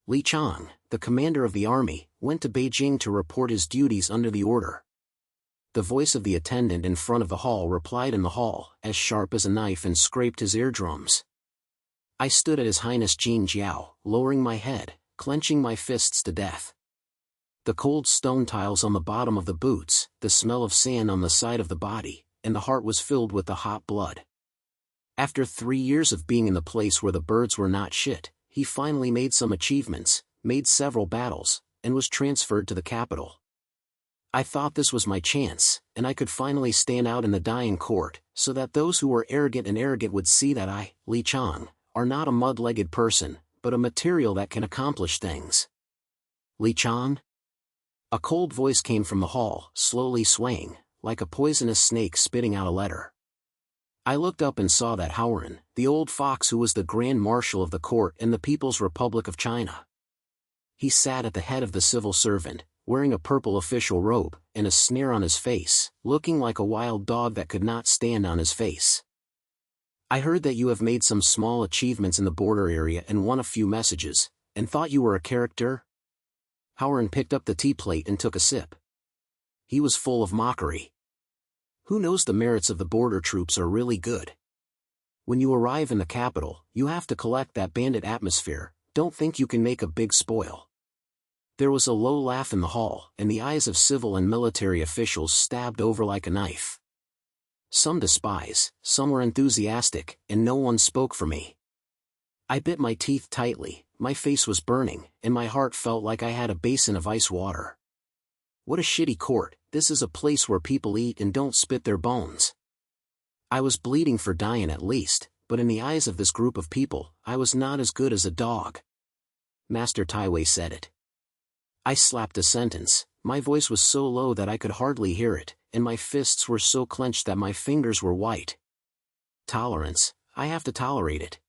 Li Qiang, the commander of the army, went to Beijing to report his duties under the order. The voice of the attendant in front of the hall replied in the hall, as sharp as a knife, and scraped his eardrums. I stood at His Highness Jin Jiao, lowering my head, clenching my fists to death. The cold stone tiles on the bottom of the boots, the smell of sand on the side of the body, and the heart was filled with the hot blood. After 3 years of being in the place where the birds were not shit, he finally made some achievements, made several battles, and was transferred to the capital. I thought this was my chance, and I could finally stand out in the dying court, so that those who were arrogant would see that I, Li Qiang, are not a mud-legged person, but a material that can accomplish things. Li Qiang? A cold voice came from the hall, slowly swaying, like a poisonous snake spitting out a letter. I looked up and saw that Howard, the old fox who was the Grand Marshal of the court in the People's Republic of China. He sat at the head of the civil servant, wearing a purple official robe, and a sneer on his face, looking like a wild dog that could not stand on his face. I heard that you have made some small achievements in the border area and won a few messages, and thought you were a character? Howard picked up the tea plate and took a sip. He was full of mockery. Who knows, the merits of the border troops are really good. When you arrive in the capital, you have to collect that bandit atmosphere, don't think you can make a big spoil. There was a low laugh in the hall, and the eyes of civil and military officials stabbed over like a knife. Some despise, some were enthusiastic, and no one spoke for me. I bit my teeth tightly, my face was burning, and my heart felt like I had a basin of ice water. What a shitty court, this is a place where people eat and don't spit their bones. I was bleeding for dying at least, but in the eyes of this group of people, I was not as good as a dog. Master Taiwei said it. I slapped a sentence, my voice was so low that I could hardly hear it, and my fists were so clenched that my fingers were white. Tolerance, I have to tolerate it.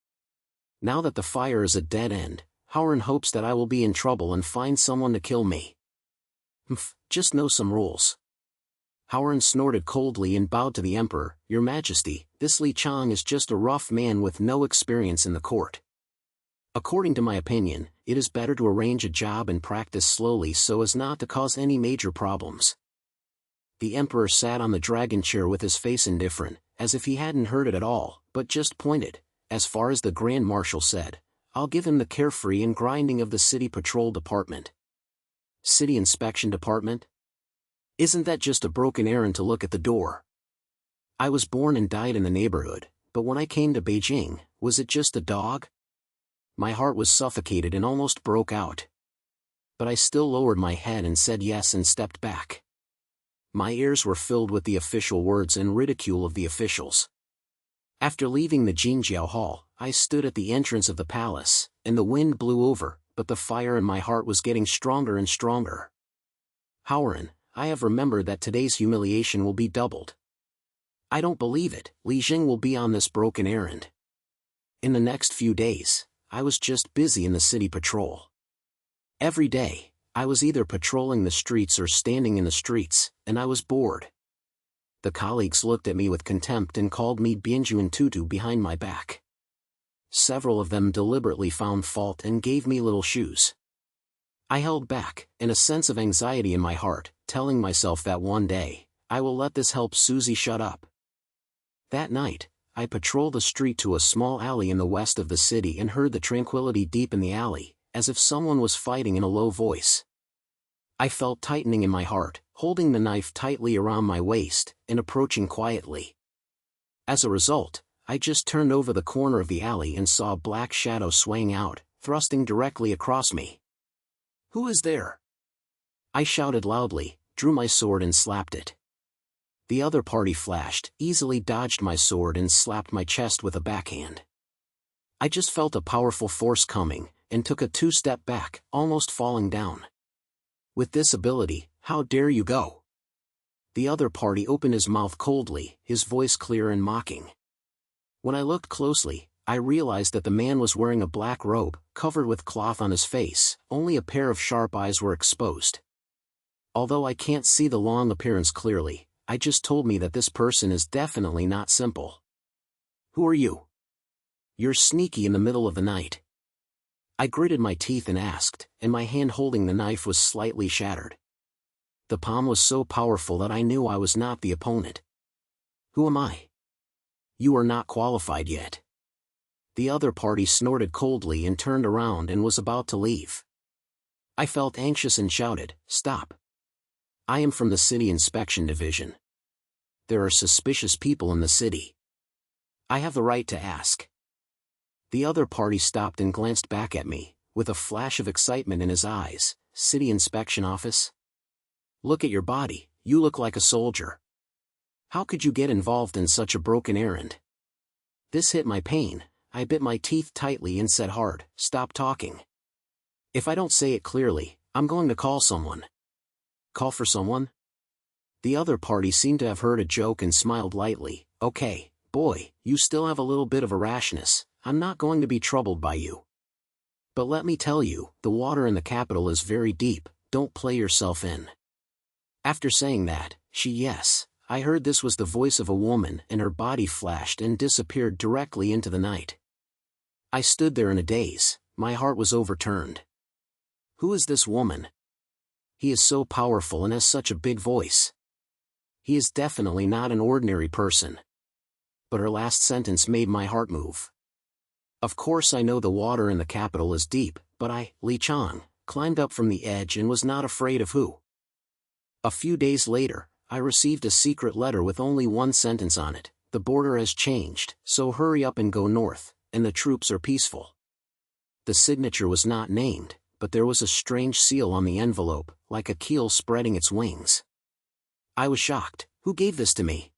Now that the fire is a dead end, Howard hopes that I will be in trouble and find someone to kill me. Just know some rules. Howard snorted coldly and bowed to the emperor. Your Majesty, this Li Qiang is just a rough man with no experience in the court. According to my opinion, it is better to arrange a job and practice slowly so as not to cause any major problems. The emperor sat on the dragon chair with his face indifferent, as if he hadn't heard it at all, but just pointed. As far as the Grand Marshal said, I'll give him the carefree and grinding of the City Patrol Department. City Inspection Department? Isn't that just a broken errand to look at the door? I was born and died in the neighborhood, but when I came to Beijing, was it just a dog? My heart was suffocated and almost broke out. But I still lowered my head and said yes and stepped back. My ears were filled with the official words and ridicule of the officials. After leaving the Jinjiao Hall, I stood at the entrance of the palace, and the wind blew over, but the fire in my heart was getting stronger and stronger. Howard, I have remembered that today's humiliation will be doubled. I don't believe it, Li Qiang will be on this broken errand. In the next few days, I was just busy in the city patrol. Every day, I was either patrolling the streets or standing in the streets, and I was bored. The colleagues looked at me with contempt and called me Bianjuan Tutu behind my back. Several of them deliberately found fault and gave me little shoes. I held back, and a sense of anxiety in my heart, telling myself that one day, I will let this help Susie shut up. That night, I patrolled the street to a small alley in the west of the city and heard the tranquility deep in the alley, as if someone was fighting in a low voice. I felt tightening in my heart, holding the knife tightly around my waist, and approaching quietly. As a result, I just turned over the corner of the alley and saw a black shadow swaying out, thrusting directly across me. Who is there? I shouted loudly, drew my sword and slapped it. The other party flashed, easily dodged my sword and slapped my chest with a backhand. I just felt a powerful force coming, and took a 2-step back, almost falling down. With this ability, how dare you go? The other party opened his mouth coldly, his voice clear and mocking. When I looked closely, I realized that the man was wearing a black robe, covered with cloth on his face, only a pair of sharp eyes were exposed. Although I can't see the long appearance clearly, I just told me that this person is definitely not simple. Who are you? You're sneaky in the middle of the night. I gritted my teeth and asked, and my hand holding the knife was slightly shattered. The palm was so powerful that I knew I was not the opponent. Who am I? You are not qualified yet. The other party snorted coldly and turned around and was about to leave. I felt anxious and shouted, "Stop! I am from the City Inspection Division. There are suspicious people in the city. I have the right to ask." The other party stopped and glanced back at me, with a flash of excitement in his eyes. "City Inspection Office? Look at your body, you look like a soldier. How could you get involved in such a broken errand?" This hit my pain. I bit my teeth tightly and said hard, "Stop talking. If I don't say it clearly, I'm going to call someone." "Call for someone?" The other party seemed to have heard a joke and smiled lightly. "Okay, boy, you still have a little bit of a rashness. I'm not going to be troubled by you. But let me tell you, the water in the capital is very deep, don't play yourself in." After saying that, I heard this was the voice of a woman, and her body flashed and disappeared directly into the night. I stood there in a daze, my heart was overturned. Who is this woman? He is so powerful and has such a big voice. He is definitely not an ordinary person. But her last sentence made my heart move. Of course I know the water in the capital is deep, but I, Li Qiang, climbed up from the edge and was not afraid of who. A few days later, I received a secret letter with only one sentence on it: "The border has changed, so hurry up and go north, and the troops are peaceful." The signature was not named, but there was a strange seal on the envelope, like a keel spreading its wings. I was shocked. Who gave this to me?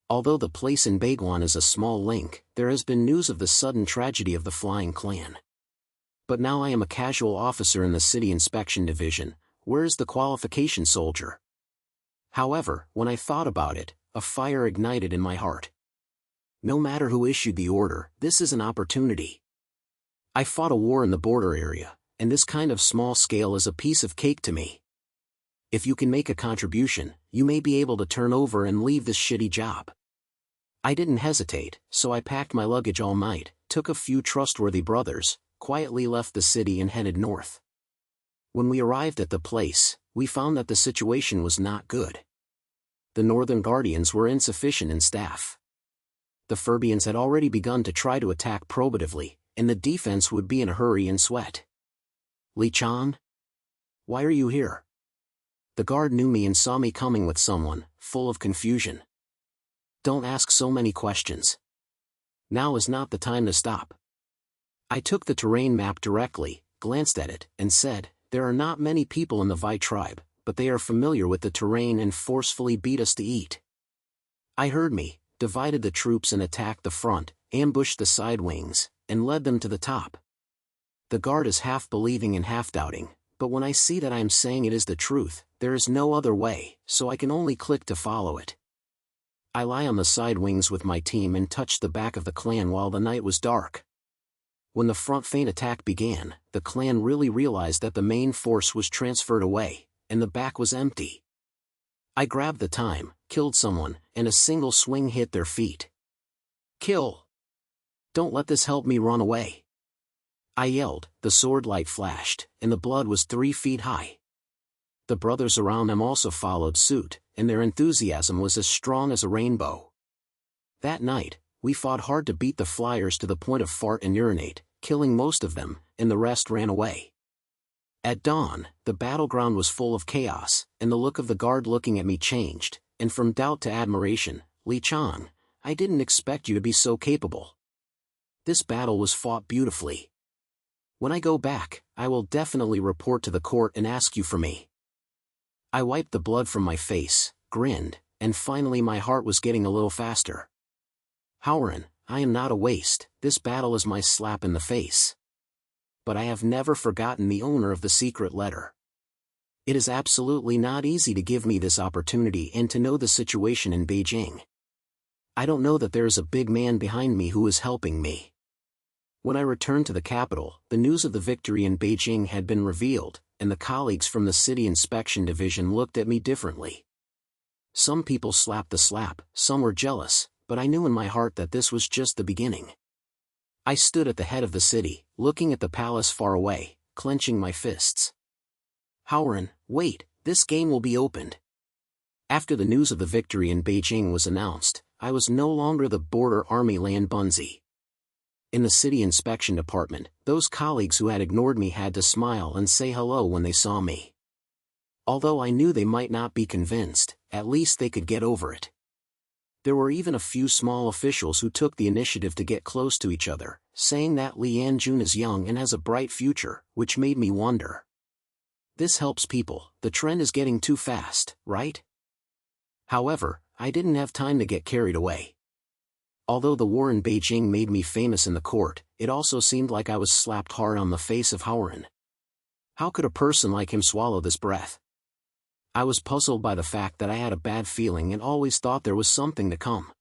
Although the place in Baiguan is a small link, there has been news of the sudden tragedy of the Flying Clan. But now I am a casual officer in the City Inspection Division. Where is the qualification soldier? However, when I thought about it, a fire ignited in my heart. No matter who issued the order, this is an opportunity. I fought a war in the border area, and this kind of small scale is a piece of cake to me. If you can make a contribution, you may be able to turn over and leave this shitty job. I didn't hesitate, so I packed my luggage all night, took a few trustworthy brothers, quietly left the city and headed north. When we arrived at the place, we found that the situation was not good. The Northern Guardians were insufficient in staff. The Furbians had already begun to try to attack probatively, and the defense would be in a hurry and sweat. "Li Qiang? Why are you here?" The guard knew me and saw me coming with someone, full of confusion. "Don't ask so many questions. Now is not the time to stop." I took the terrain map directly, glanced at it, and said, "There are not many people in the Vi tribe, but they are familiar with the terrain and forcefully beat us to eat." I heard me, divided the troops and attacked the front, ambushed the side wings, and led them to the top. The guard is half believing and half doubting, but when I see that I am saying it is the truth, there is no other way, so I can only click to follow it. I lie on the side wings with my team and touched the back of the clan while the night was dark. When the front feint attack began, the clan really realized that the main force was transferred away, and the back was empty. I grabbed the time, killed someone, and a single swing hit their feet. "Kill! Don't let this help me run away!" I yelled, the sword light flashed, and the blood was 3 feet high. The brothers around them also followed suit, and their enthusiasm was as strong as a rainbow. That night, we fought hard to beat the flyers to the point of fart and urinate, killing most of them, and the rest ran away. At dawn, the battleground was full of chaos, and the look of the guard looking at me changed, and from doubt to admiration. "Li Qiang, I didn't expect you to be so capable. This battle was fought beautifully. When I go back, I will definitely report to the court and ask you for me." I wiped the blood from my face, grinned, and finally my heart was getting a little faster. "Howren, I am not a waste, this battle is my slap in the face. But I have never forgotten the owner of the secret letter. It is absolutely not easy to give me this opportunity and to know the situation in Beijing. I don't know that there is a big man behind me who is helping me." When I returned to the capital, the news of the victory in Beijing had been revealed, and the colleagues from the City Inspection Division looked at me differently. Some people slapped the slap, some were jealous, but I knew in my heart that this was just the beginning. I stood at the head of the city, looking at the palace far away, clenching my fists. Howren, wait, this game will be opened. After the news of the victory in Beijing was announced, I was no longer the border army land bunzi. In the city inspection department, those colleagues who had ignored me had to smile and say hello when they saw me. Although I knew they might not be convinced, at least they could get over it. There were even a few small officials who took the initiative to get close to each other, saying that Li Yanjun is young and has a bright future, which made me wonder. This helps people, the trend is getting too fast, right? However, I didn't have time to get carried away. Although the war in Beijing made me famous in the court, it also seemed like I was slapped hard on the face of Howren. How could a person like him swallow this breath? I was puzzled by the fact that I had a bad feeling and always thought there was something to come.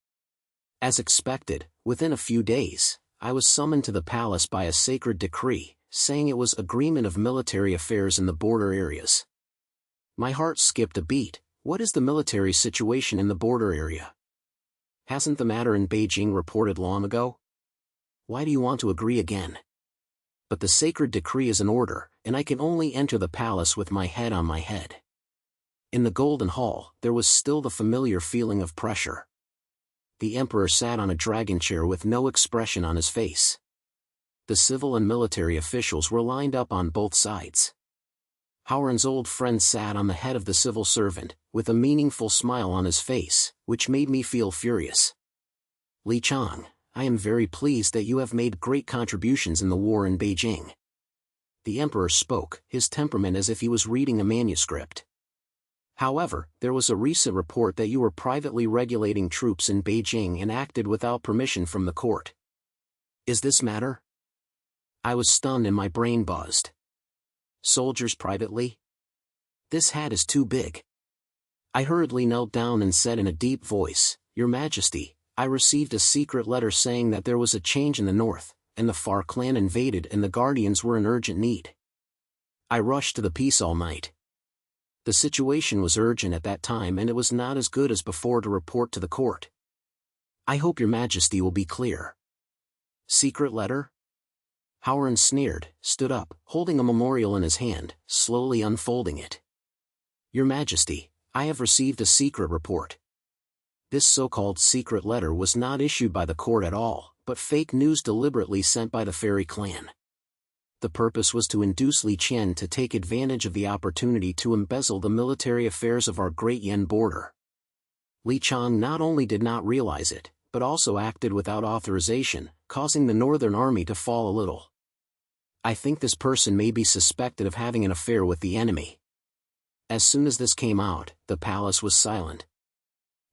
As expected, within a few days, I was summoned to the palace by a sacred decree, saying it was agreement of military affairs in the border areas. My heart skipped a beat. What is the military situation in the border area? Hasn't the matter in Beijing reported long ago? Why do you want to agree again? But the sacred decree is an order, and I can only enter the palace with my head on my head. In the Golden Hall, there was still the familiar feeling of pressure. The emperor sat on a dragon chair with no expression on his face. The civil and military officials were lined up on both sides. Howren's old friend sat on the head of the civil servant, with a meaningful smile on his face, which made me feel furious. Li Qiang, I am very pleased that you have made great contributions in the war in Beijing. The emperor spoke, his temperament as if he was reading a manuscript. However, there was a recent report that you were privately regulating troops in Beijing and acted without permission from the court. Is this matter? I was stunned and my brain buzzed. Soldiers privately? This hat is too big. I hurriedly knelt down and said in a deep voice, Your Majesty, I received a secret letter saying that there was a change in the north, and the Far clan invaded and the Guardians were in urgent need. I rushed to the peace all night. The situation was urgent at that time and it was not as good as before to report to the court. I hope Your Majesty will be clear. Secret letter? Howren sneered, stood up, holding a memorial in his hand, slowly unfolding it. Your Majesty, I have received a secret report. This so-called secret letter was not issued by the court at all, but fake news deliberately sent by the Fairy clan. The purpose was to induce Li Qiang to take advantage of the opportunity to embezzle the military affairs of our Great Yan border. Li Qiang not only did not realize it, but also acted without authorization, causing the Northern Army to fall a little. I think this person may be suspected of having an affair with the enemy. As soon as this came out, the palace was silent.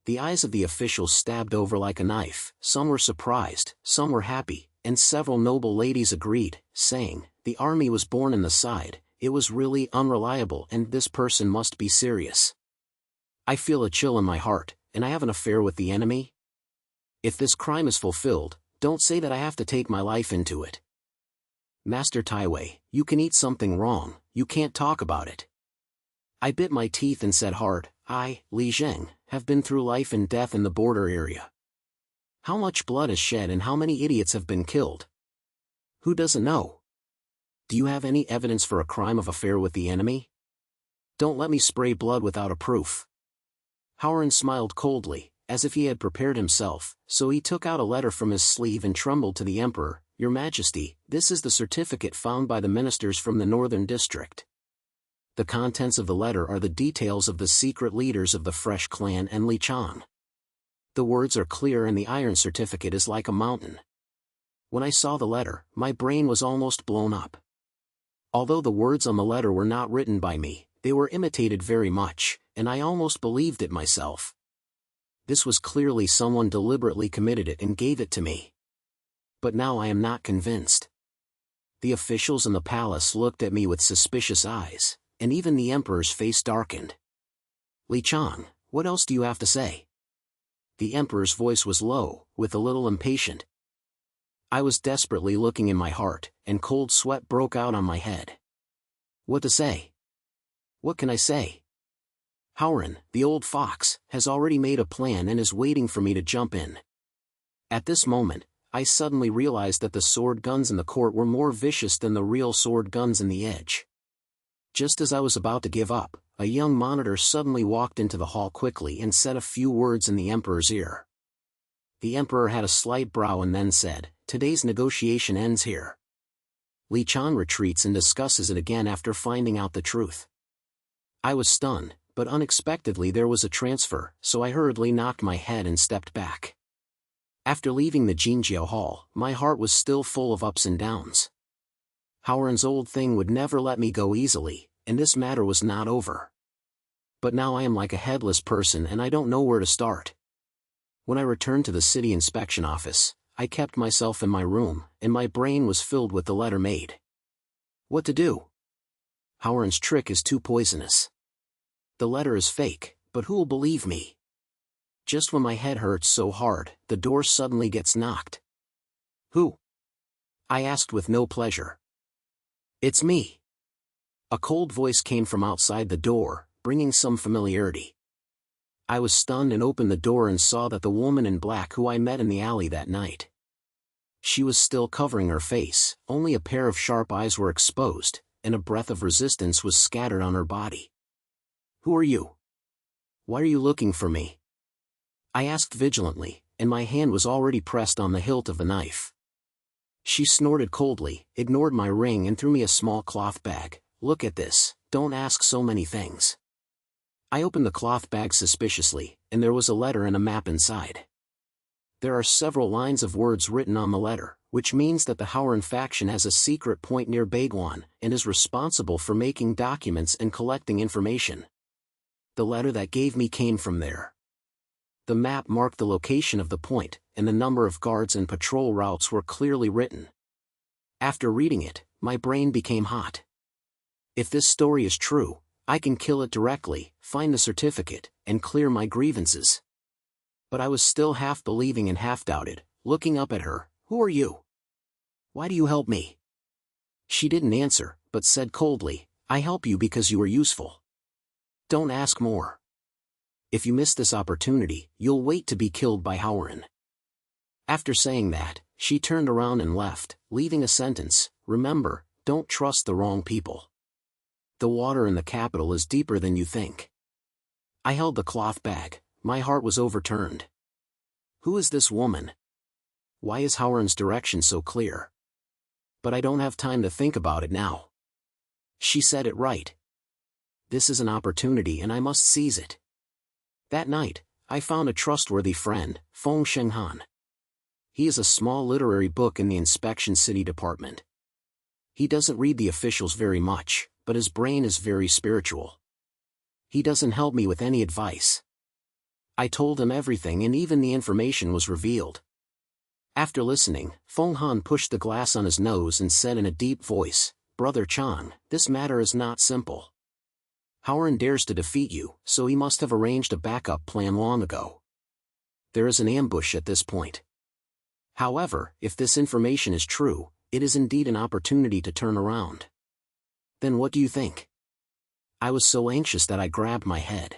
The eyes of the officials stabbed over like a knife, some were surprised, some were happy, and several noble ladies agreed, saying, the army was born in the side, it was really unreliable and this person must be serious. I feel a chill in my heart, and I have an affair with the enemy? If this crime is fulfilled, don't say that I have to take my life into it. Master Taiwei, you can eat something wrong, you can't talk about it. I bit my teeth and said hard, I, Li Qiang, have been through life and death in the border area. How much blood is shed and how many idiots have been killed? Who doesn't know? Do you have any evidence for a crime of affair with the enemy? Don't let me spray blood without a proof. Howren smiled coldly, as if he had prepared himself, so he took out a letter from his sleeve and trembled to the emperor, Your Majesty, this is the certificate found by the ministers from the northern district. The contents of the letter are the details of the secret leaders of the Fresh clan and Li Qiang. The words are clear and the iron certificate is like a mountain. When I saw the letter, my brain was almost blown up. Although the words on the letter were not written by me, they were imitated very much, and I almost believed it myself. This was clearly someone deliberately committed it and gave it to me. But now I am not convinced. The officials in the palace looked at me with suspicious eyes, and even the emperor's face darkened. Li Qiang, what else do you have to say? The emperor's voice was low, with a little impatient. I was desperately looking in my heart, and cold sweat broke out on my head. What to say? What can I say? Howren, the old fox, has already made a plan and is waiting for me to jump in. At this moment, I suddenly realized that the sword guns in the court were more vicious than the real sword guns in the edge. Just as I was about to give up, a young monitor suddenly walked into the hall quickly and said a few words in the emperor's ear. The emperor had a slight brow and then said, "Today's negotiation ends here." Li Qiang retreats and discusses it again after finding out the truth. I was stunned, but unexpectedly there was a transfer, so I hurriedly knocked my head and stepped back. After leaving the Jinjiao Hall, my heart was still full of ups and downs. Howren's old thing would never let me go easily, and this matter was not over. But now I am like a headless person and I don't know where to start. When I returned to the city inspection office, I kept myself in my room, and my brain was filled with the letter made. What to do? Howren's trick is too poisonous. The letter is fake, but who'll believe me? Just when my head hurts so hard, the door suddenly gets knocked. Who? I asked with no pleasure. It's me. A cold voice came from outside the door, bringing some familiarity. I was stunned and opened the door and saw that the woman in black who I met in the alley that night. She was still covering her face, only a pair of sharp eyes were exposed, and a breath of resistance was scattered on her body. Who are you? Why are you looking for me? I asked vigilantly, and my hand was already pressed on the hilt of the knife. She snorted coldly, ignored my ring and threw me a small cloth bag. Look at this, don't ask so many things. I opened the cloth bag suspiciously, and there was a letter and a map inside. There are several lines of words written on the letter, which means that the Howren faction has a secret point near Baiguan, and is responsible for making documents and collecting information. The letter that gave me came from there. The map marked the location of the point, and the number of guards and patrol routes were clearly written. After reading it, my brain became hot. If this story is true, I can kill it directly, find the certificate, and clear my grievances. But I was still half believing and half doubted, looking up at her. Who are you? Why do you help me? She didn't answer, but said coldly, I help you because you are useful. Don't ask more. If you miss this opportunity, you'll wait to be killed by Howren. After saying that, she turned around and left, leaving a sentence, remember, don't trust the wrong people. The water in the capital is deeper than you think. I held the cloth bag, my heart was overturned. Who is this woman? Why is Howren's direction so clear? But I don't have time to think about it now. She said it right. This is an opportunity and I must seize it. That night, I found a trustworthy friend, Feng Shenghan. He is a small literary book in the inspection city department. He doesn't read the officials very much, but his brain is very spiritual. He doesn't help me with any advice. I told him everything and even the information was revealed. After listening, Feng Han pushed the glass on his nose and said in a deep voice, Brother Chang, this matter is not simple. Howren dares to defeat you, so he must have arranged a backup plan long ago. There is an ambush at this point. However, if this information is true, it is indeed an opportunity to turn around. Then what do you think? I was so anxious that I grabbed my head.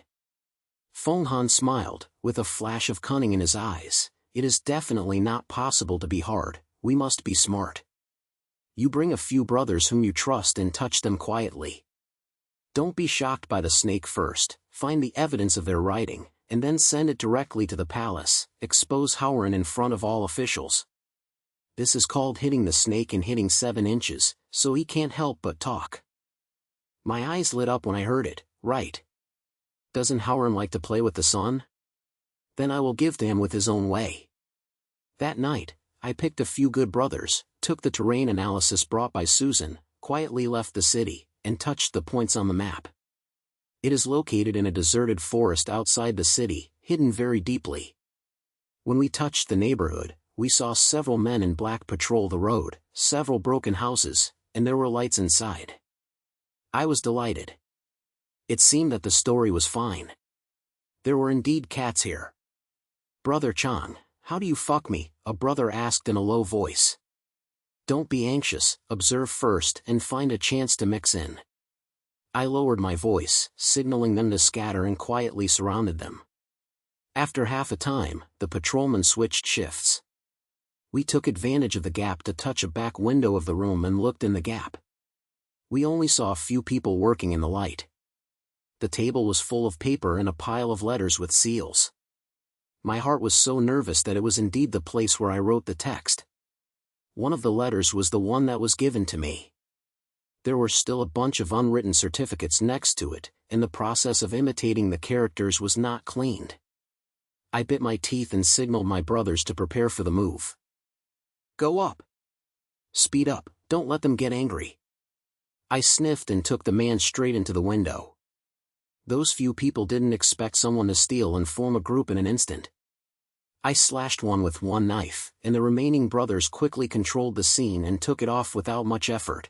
Feng Han smiled, with a flash of cunning in his eyes. It is definitely not possible to be hard, we must be smart. You bring a few brothers whom you trust and touch them quietly. Don't be shocked by the snake first, find the evidence of their writing, and then send it directly to the palace, expose Howren in front of all officials. This is called hitting the snake and hitting 7 inches, so he can't help but talk. My eyes lit up when I heard it, right. Doesn't Howren like to play with the sun? Then I will give to him with his own way. That night, I picked a few good brothers, took the terrain analysis brought by Susan, quietly left the city, and touched the points on the map. It is located in a deserted forest outside the city, hidden very deeply. When we touched the neighborhood, we saw several men in black patrol the road, several broken houses, and there were lights inside. I was delighted. It seemed that the story was fine. There were indeed cats here. Brother Chang, how do you fuck me? A brother asked in a low voice. Don't be anxious, observe first and find a chance to mix in. I lowered my voice, signaling them to scatter and quietly surrounded them. After half a time, the patrolmen switched shifts. We took advantage of the gap to touch a back window of the room and looked in the gap. We only saw a few people working in the light. The table was full of paper and a pile of letters with seals. My heart was so nervous that it was indeed the place where I wrote the text. One of the letters was the one that was given to me. There were still a bunch of unwritten certificates next to it, and the process of imitating the characters was not cleaned. I bit my teeth and signaled my brothers to prepare for the move. "Go up! Speed up, don't let them get angry." I sniffed and took the man straight into the window. Those few people didn't expect someone to steal and form a group in an instant. I slashed one with one knife, and the remaining brothers quickly controlled the scene and took it off without much effort.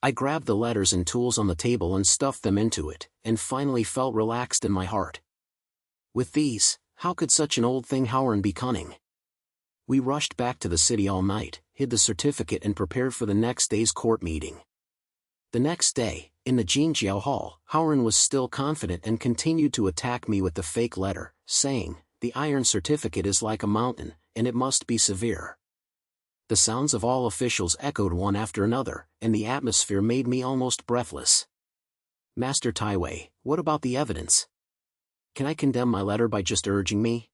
I grabbed the letters and tools on the table and stuffed them into it, and finally felt relaxed in my heart. With these, how could such an old thing Howard be cunning? We rushed back to the city all night, hid the certificate and prepared for the next day's court meeting. The next day, in the Jinjiao Hall, Howard was still confident and continued to attack me with the fake letter, saying, "The iron certificate is like a mountain, and it must be severe." The sounds of all officials echoed one after another, and the atmosphere made me almost breathless. "Master Taiwei, what about the evidence? Can I condemn my letter by just urging me?"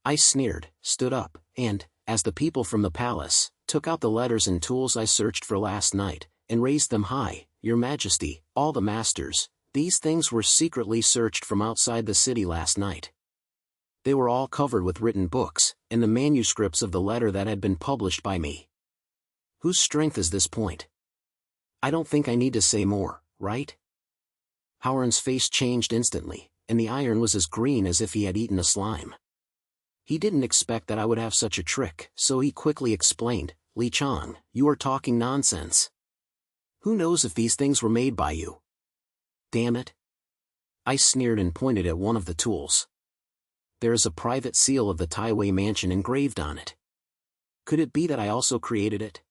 I sneered, stood up, and, as the people from the palace, took out the letters and tools I searched for last night, and raised them high. "Your Majesty, all the masters, these things were secretly searched from outside the city last night. They were all covered with written books, and the manuscripts of the letter that had been published by me. Whose strength is this point? I don't think I need to say more, right?" Howard's face changed instantly, and the iron was as green as if he had eaten a slime. He didn't expect that I would have such a trick, so he quickly explained, "Li Qiang, you are talking nonsense. Who knows if these things were made by you?" "Damn it." I sneered and pointed at one of the tools. "There is a private seal of the Taiwei mansion engraved on it. Could it be that I also created it?"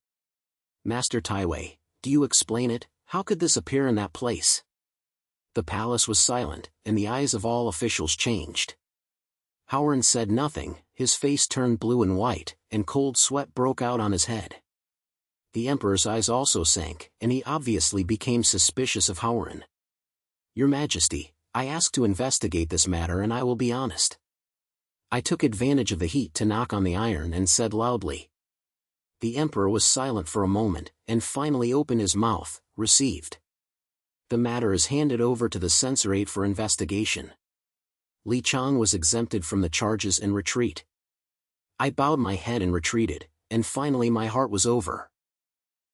"Master Taiwei, do you explain it? How could this appear in that place?" The palace was silent, and the eyes of all officials changed. Howard said nothing, his face turned blue and white, and cold sweat broke out on his head. The emperor's eyes also sank, and he obviously became suspicious of Howard. "Your Majesty, I asked to investigate this matter and I will be honest." I took advantage of the heat to knock on the iron and said loudly. The emperor was silent for a moment, and finally opened his mouth. "Received. The matter is handed over to the censorate for investigation." Li Qiang was exempted from the charges and retreat. I bowed my head and retreated, and finally my heart was over.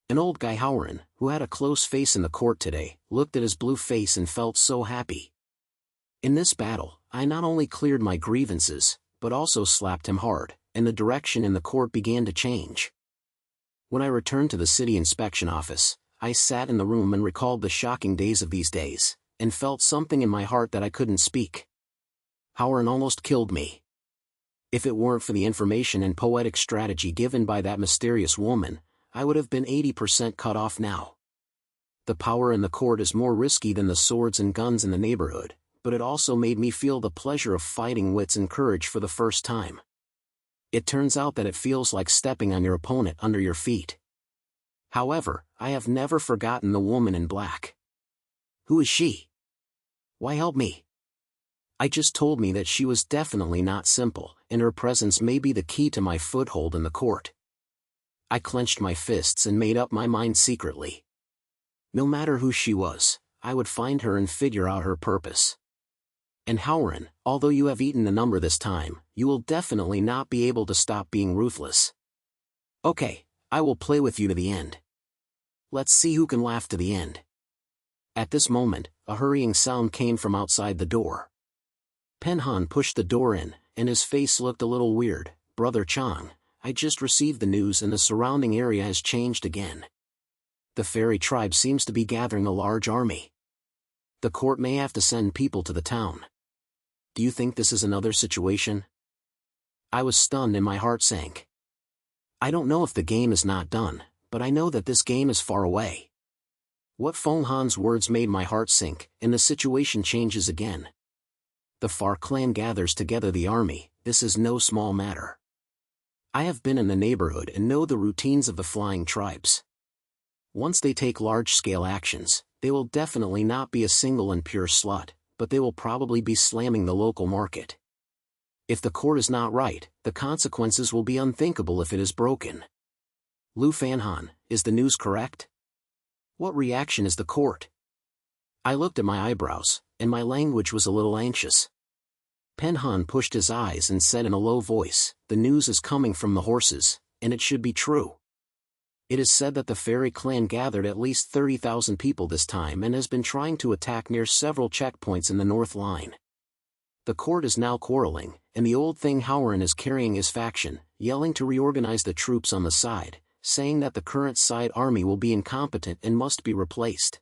An old guy Howard, who had a close face in the court today, looked at his blue face and felt so happy. In this battle, I not only cleared my grievances, but also slapped him hard, and the direction in the court began to change. When I returned to the city inspection office, I sat in the room and recalled the shocking days of these days, and felt something in my heart that I couldn't speak. Howard almost killed me. If it weren't for the information and poetic strategy given by that mysterious woman, I would have been 80% cut off now. The power in the court is more risky than the swords and guns in the neighborhood, but it also made me feel the pleasure of fighting wits and courage for the first time. It turns out that it feels like stepping on your opponent under your feet. However, I have never forgotten the woman in black. Who is she? Why help me? I just told me that she was definitely not simple, and her presence may be the key to my foothold in the court. I clenched my fists and made up my mind secretly. No matter who she was, I would find her and figure out her purpose. And Howard, although you have eaten the number this time, you will definitely not be able to stop being ruthless. Okay, I will play with you to the end. Let's see who can laugh to the end. At this moment, a hurrying sound came from outside the door. Penhan pushed the door in, and his face looked a little weird. "Brother Chang, I just received the news and the surrounding area has changed again. The fairy tribe seems to be gathering a large army. The court may have to send people to the town. Do you think this is another situation?" I was stunned and my heart sank. I don't know if the game is not done, but I know that this game is far away. What Feng Han's words made my heart sink, and the situation changes again. The Far clan gathers together the army. This is no small matter. I have been in the neighborhood and know the routines of the flying tribes. Once they take large-scale actions, they will definitely not be a single and pure slut, but they will probably be slamming the local market. If the court is not right, the consequences will be unthinkable if it is broken. Lu Fanhan, is the news correct? What reaction is the court? I looked at my eyebrows, and my language was a little anxious. Penhan pushed his eyes and said in a low voice, "The news is coming from the horses, and it should be true. It is said that the fairy clan gathered at least 30,000 people this time and has been trying to attack near several checkpoints in the north line. The court is now quarreling, and the old thing Howren is carrying his faction, yelling to reorganize the troops on the side, saying that the current side army will be incompetent and must be replaced."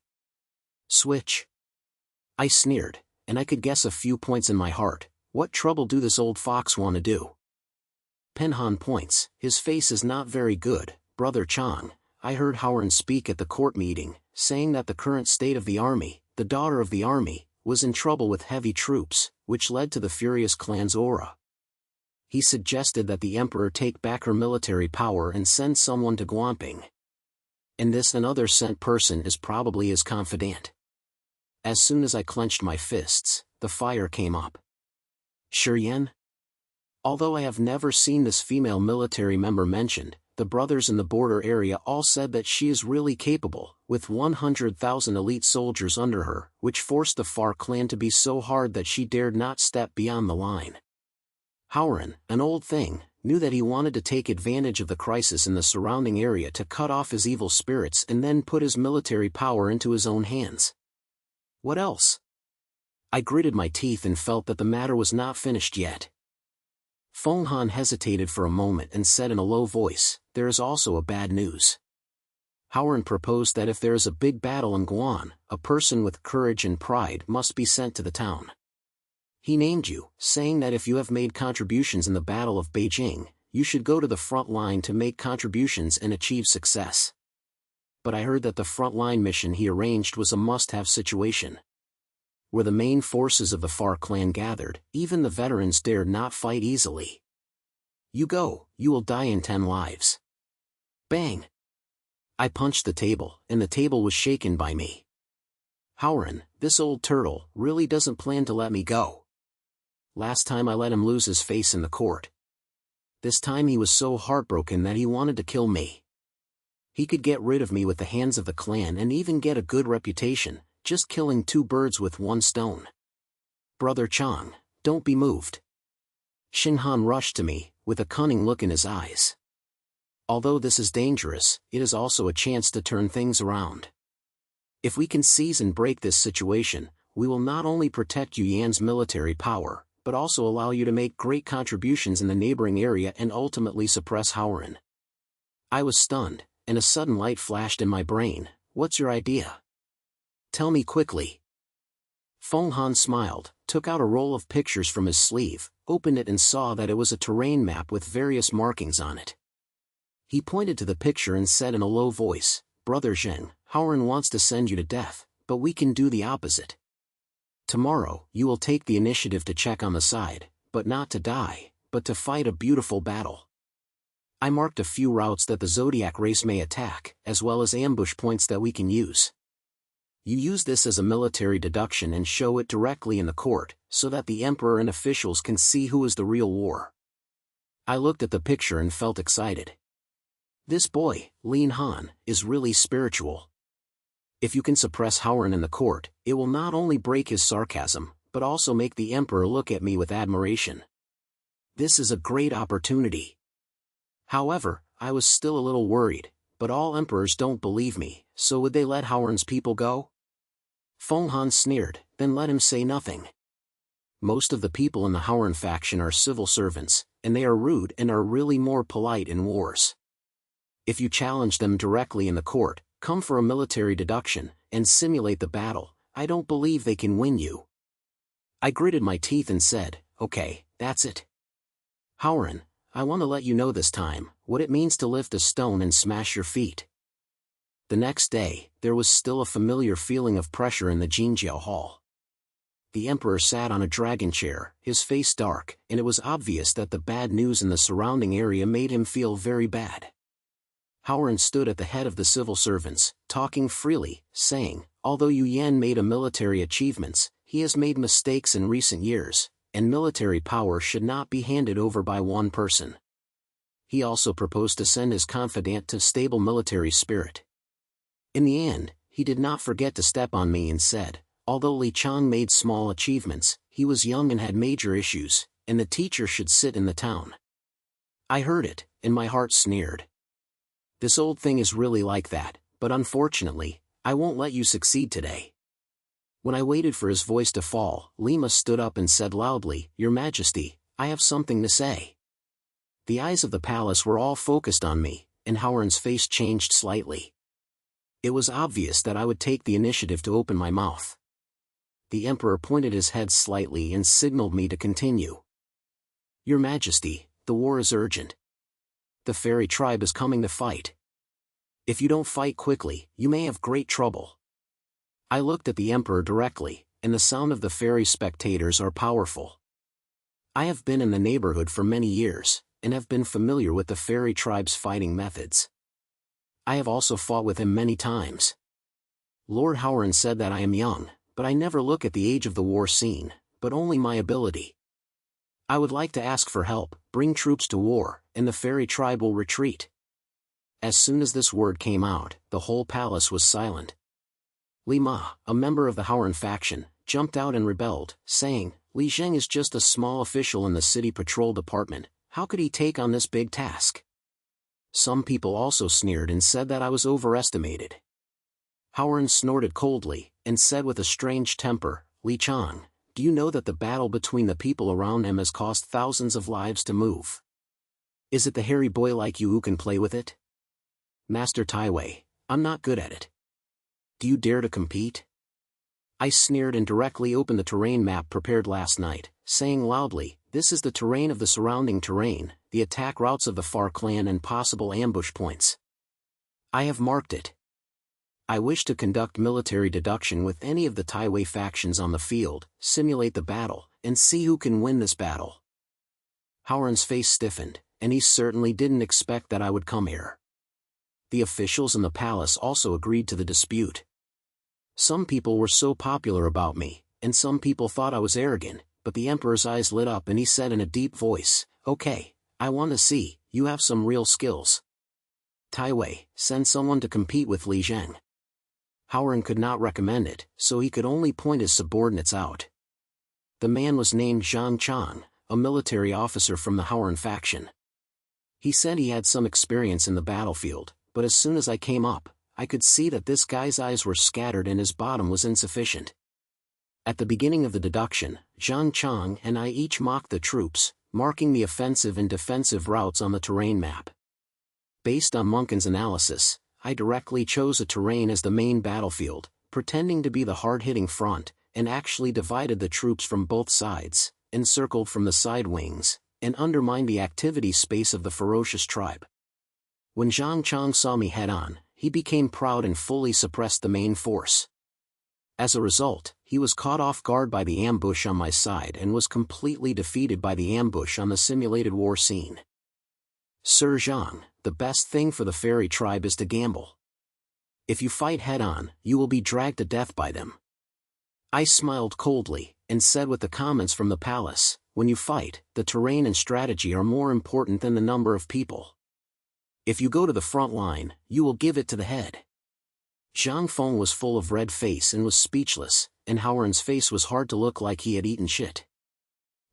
Switch. I sneered, and I could guess a few points in my heart. What trouble do this old fox want to do? Penhan points, his face is not very good. Brother Qiang, I heard Howren speak at the court meeting, saying that the current state of the army, the daughter of the army, was in trouble with heavy troops, which led to the furious clan's aura. He suggested that the emperor take back her military power and send someone to Guamping. And this another sent person is probably his confidant. As soon as I clenched my fists, the fire came up. Shiyan? Although I have never seen this female military member mentioned, the brothers in the border area all said that she is really capable, with 100,000 elite soldiers under her, which forced the Far clan to be so hard that she dared not step beyond the line. Howren, an old thing, knew that he wanted to take advantage of the crisis in the surrounding area to cut off his evil spirits and then put his military power into his own hands. What else? I gritted my teeth and felt that the matter was not finished yet. Fenghan hesitated for a moment and said in a low voice, "There is also a bad news." Howren proposed that if there is a big battle in Guan, a person with courage and pride must be sent to the town. He named you, saying that if you have made contributions in the Battle of Beijing, you should go to the front line to make contributions and achieve success. But I heard that the front line mission he arranged was a must-have situation. Where the main forces of the Far clan gathered, even the veterans dared not fight easily. You go, you will die in 10 lives. Bang! I punched the table, and the table was shaken by me. Howren, this old turtle, really doesn't plan to let me go. Last time I let him lose his face in the court. This time he was so heartbroken that he wanted to kill me. He could get rid of me with the hands of the clan and even get a good reputation, just killing 2 birds with 1 stone. Brother Qiang, don't be moved. Shinhan rushed to me, with a cunning look in his eyes. Although this is dangerous, it is also a chance to turn things around. If we can seize and break this situation, we will not only protect Yu Yan's military power, but also allow you to make great contributions in the neighboring area and ultimately suppress Howren. I was stunned, and a sudden light flashed in my brain. What's your idea? Tell me quickly. Fenghan smiled, took out a roll of pictures from his sleeve, opened it and saw that it was a terrain map with various markings on it. He pointed to the picture and said in a low voice, "Brother Zheng, Howren wants to send you to death, but we can do the opposite. Tomorrow, you will take the initiative to check on the side, but not to die, but to fight a beautiful battle." I marked a few routes that the Zodiac race may attack, as well as ambush points that we can use. You use this as a military deduction and show it directly in the court, so that the emperor and officials can see who is the real war. I looked at the picture and felt excited. This boy, Lin Han, is really spiritual. If you can suppress Howren in the court, it will not only break his sarcasm, but also make the emperor look at me with admiration. This is a great opportunity. However, I was still a little worried, but all emperors don't believe me, so would they let Howren's people go? Fenghan sneered, then let him say nothing. Most of the people in the Howren faction are civil servants, and they are rude and are really more polite in wars. If you challenge them directly in the court, come for a military deduction, and simulate the battle, I don't believe they can win you. I gritted my teeth and said, "Okay, that's it. Howren, I want to let you know this time, what it means to lift a stone and smash your feet." The next day, there was still a familiar feeling of pressure in the Jinjiao Hall. The emperor sat on a dragon chair, his face dark, and it was obvious that the bad news in the surrounding area made him feel very bad. Howard stood at the head of the civil servants, talking freely, saying, "Although Yu Yan made a military achievements, he has made mistakes in recent years, and military power should not be handed over by one person." He also proposed to send his confidant to stable military spirit. In the end, he did not forget to step on me and said, "Although Li Qiang made small achievements, he was young and had major issues, and the teacher should sit in the town." I heard it, and my heart sneered. This old thing is really like that, but unfortunately, I won't let you succeed today. When I waited for his voice to fall, Lima stood up and said loudly, "Your Majesty, I have something to say." The eyes of the palace were all focused on me, and Howard's face changed slightly. It was obvious that I would take the initiative to open my mouth. The emperor pointed his head slightly and signaled me to continue. "Your Majesty, the war is urgent. The fairy tribe is coming to fight. If you don't fight quickly, you may have great trouble." I looked at the emperor directly, and the sound of the fairy spectators are powerful. I have been in the neighborhood for many years, and have been familiar with the fairy tribe's fighting methods. I have also fought with him many times. Lord Howard said that I am young, but I never look at the age of the war scene, but only my ability. I would like to ask for help, bring troops to war, and the fairy tribe will retreat. As soon as this word came out, the whole palace was silent. Li Ma, a member of the Howard faction, jumped out and rebelled, saying, "Li Qiang is just a small official in the city patrol department, how could he take on this big task?" Some people also sneered and said that I was overestimated. Howard snorted coldly, and said with a strange temper, "Li Qiang, do you know that the battle between the people around him has cost thousands of lives to move? Is it the hairy boy like you who can play with it? Master Taiwei, I'm not good at it. Do you dare to compete?" I sneered and directly opened the terrain map prepared last night, saying loudly, "This is the terrain of the surrounding terrain, the attack routes of the Far Clan and possible ambush points. I have marked it. I wish to conduct military deduction with any of the Taiwei factions on the field, simulate the battle, and see who can win this battle." Howard's face stiffened, and he certainly didn't expect that I would come here. The officials in the palace also agreed to the dispute. Some people were so popular about me, and some people thought I was arrogant, but the emperor's eyes lit up and he said in a deep voice, "Okay, I want to see, you have some real skills. Taiwei, send someone to compete with Li Qiang." Howard could not recommend it, so he could only point his subordinates out. The man was named Zhang Chang, a military officer from the Howard faction. He said he had some experience in the battlefield, but as soon as I came up, I could see that this guy's eyes were scattered and his bottom was insufficient. At the beginning of the deduction, Zhang Chang and I each mocked the troops, marking the offensive and defensive routes on the terrain map. Based on Munkin's analysis, I directly chose a terrain as the main battlefield, pretending to be the hard-hitting front, and actually divided the troops from both sides, encircled from the side wings, and undermined the activity space of the ferocious tribe. When Zhang Chang saw me head-on, he became proud and fully suppressed the main force. As a result, he was caught off guard by the ambush on my side and was completely defeated by the ambush on the simulated war scene. "Sir Zhang, the best thing for the fairy tribe is to gamble. If you fight head-on, you will be dragged to death by them." I smiled coldly, and said with the comments from the palace, "When you fight, the terrain and strategy are more important than the number of people. If you go to the front line, you will give it to the head." Zhang Feng was full of red face and was speechless, and Howard's face was hard to look like he had eaten shit.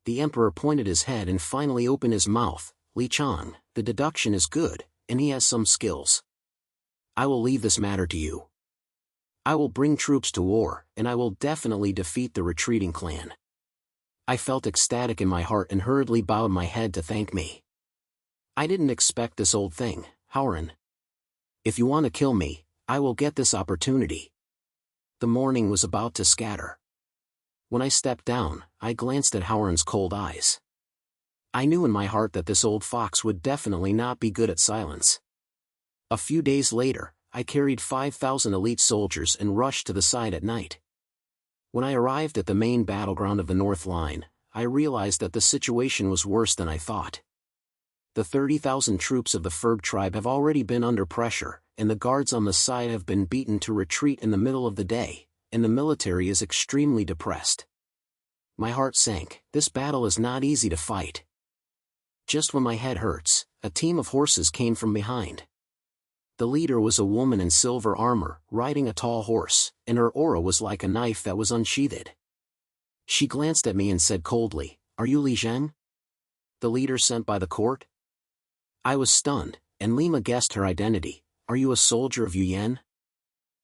The emperor pointed his head and finally opened his mouth, "Li Qiang, the deduction is good, and he has some skills. I will leave this matter to you. I will bring troops to war, and I will definitely defeat the retreating clan." I felt ecstatic in my heart and hurriedly bowed my head to thank me. I didn't expect this old thing, Howard. If you want to kill me, I will get this opportunity. The morning was about to scatter. When I stepped down, I glanced at Howard's cold eyes. I knew in my heart that this old fox would definitely not be good at silence. A few days later, I carried 5,000 elite soldiers and rushed to the side at night. When I arrived at the main battleground of the North Line, I realized that the situation was worse than I thought. The 30,000 troops of the Ferb tribe have already been under pressure, and the guards on the side have been beaten to retreat in the middle of the day, and the military is extremely depressed. My heart sank. This battle is not easy to fight. Just when my head hurts, a team of horses came from behind. The leader was a woman in silver armor, riding a tall horse, and her aura was like a knife that was unsheathed. She glanced at me and said coldly, "Are you Li Qiang? The leader sent by the court?" I was stunned, and Lima guessed her identity. "Are you a soldier of Yuan?"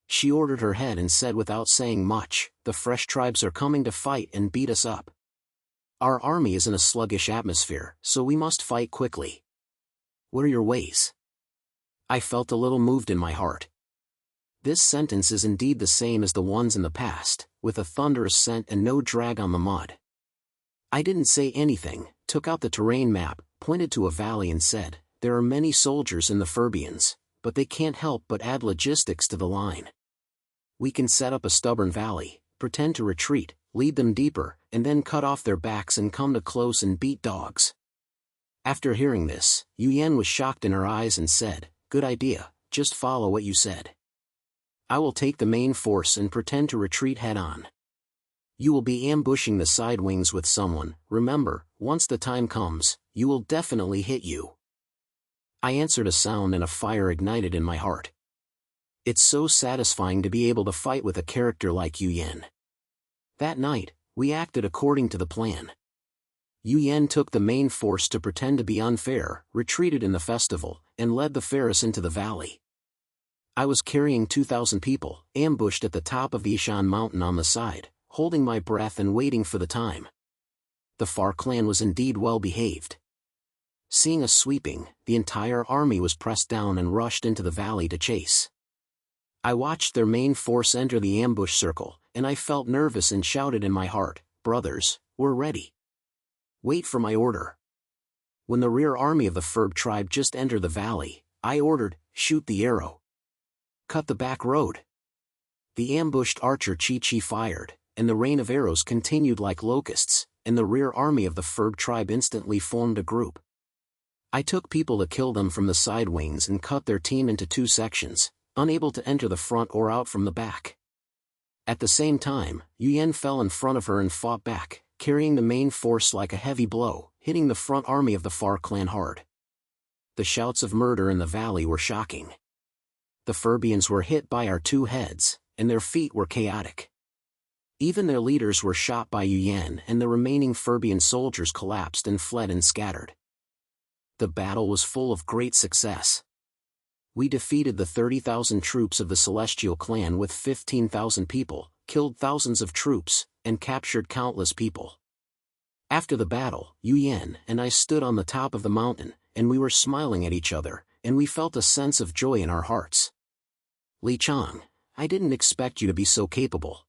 She ordered her head and said without saying much, "The fresh tribes are coming to fight and beat us up. Our army is in a sluggish atmosphere, so we must fight quickly. What are your ways?" I felt a little moved in my heart. This sentence is indeed the same as the ones in the past, with a thunderous scent and no drag on the mud. I didn't say anything, took out the terrain map, pointed to a valley and said, "There are many soldiers in the Ferbians, but they can't help but add logistics to the line. We can set up a stubborn valley, pretend to retreat, lead them deeper, and then cut off their backs and come to close and beat dogs." After hearing this, Yuan was shocked in her eyes and said, "Good idea, just follow what you said. I will take the main force and pretend to retreat head-on. You will be ambushing the side wings with someone. Remember, once the time comes, you will definitely hit you." I answered a sound and a fire ignited in my heart. It's so satisfying to be able to fight with a character like Yuan. That night, we acted according to the plan. Yuan took the main force to pretend to be unfair, retreated in the festival, and led the Ferris into the valley. I was carrying 2,000 people, ambushed at the top of the Ishan mountain on the side, holding my breath and waiting for the time. The Far clan was indeed well behaved. Seeing us sweeping, the entire army was pressed down and rushed into the valley to chase. I watched their main force enter the ambush circle, and I felt nervous and shouted in my heart, "Brothers, we're ready. Wait for my order." When the rear army of the Ferb tribe just entered the valley, I ordered, "Shoot the arrow. Cut the back road." The ambushed archer Chi fired, and the rain of arrows continued like locusts, and the rear army of the Ferb tribe instantly formed a group. I took people to kill them from the side wings and cut their team into two sections, unable to enter the front or out from the back. At the same time, Yuan fell in front of her and fought back, carrying the main force like a heavy blow, hitting the front army of the Far clan hard. The shouts of murder in the valley were shocking. The Ferbians were hit by our two heads, and their feet were chaotic. Even their leaders were shot by Yuan, and the remaining Ferbian soldiers collapsed and fled and scattered. The battle was full of great success. We defeated the 30,000 troops of the Celestial clan with 15,000 people, killed thousands of troops, and captured countless people. After the battle, Yuan and I stood on the top of the mountain, and we were smiling at each other, and we felt a sense of joy in our hearts. "Li Qiang, I didn't expect you to be so capable."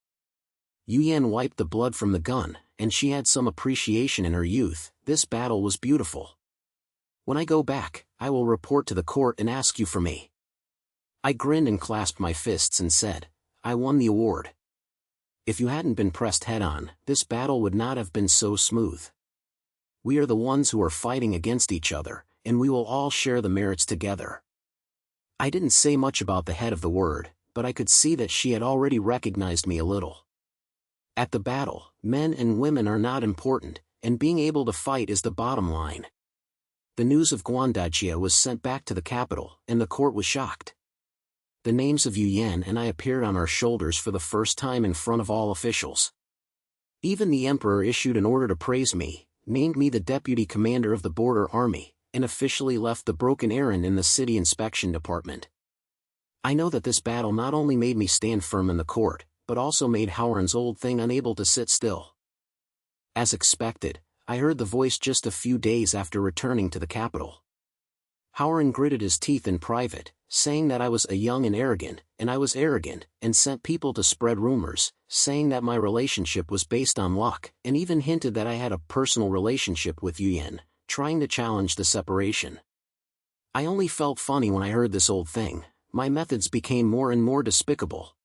Yuan wiped the blood from the gun, and she had some appreciation in her youth. "This battle was beautiful. When I go back, I will report to the court and ask you for me." I grinned and clasped my fists and said, "I won the award. If you hadn't been pressed head-on, this battle would not have been so smooth. We are the ones who are fighting against each other, and we will all share the merits together." I didn't say much about the head of the word, but I could see that she had already recognized me a little. At the battle, men and women are not important, and being able to fight is the bottom line. The news of Guandajia was sent back to the capital, and the court was shocked. The names of Yuan and I appeared on our shoulders for the first time in front of all officials. Even the emperor issued an order to praise me, named me the deputy commander of the border army, and officially left the broken errand in the city inspection department. I know that this battle not only made me stand firm in the court, but also made Howren's old thing unable to sit still. As expected, I heard the voice just a few days after returning to the capital. Howren gritted his teeth in private, saying that I was young and arrogant, and I was arrogant, and sent people to spread rumors, saying that my relationship was based on luck, and even hinted that I had a personal relationship with Yuan, trying to challenge the separation. I only felt funny when I heard this old thing. My methods became more and more despicable.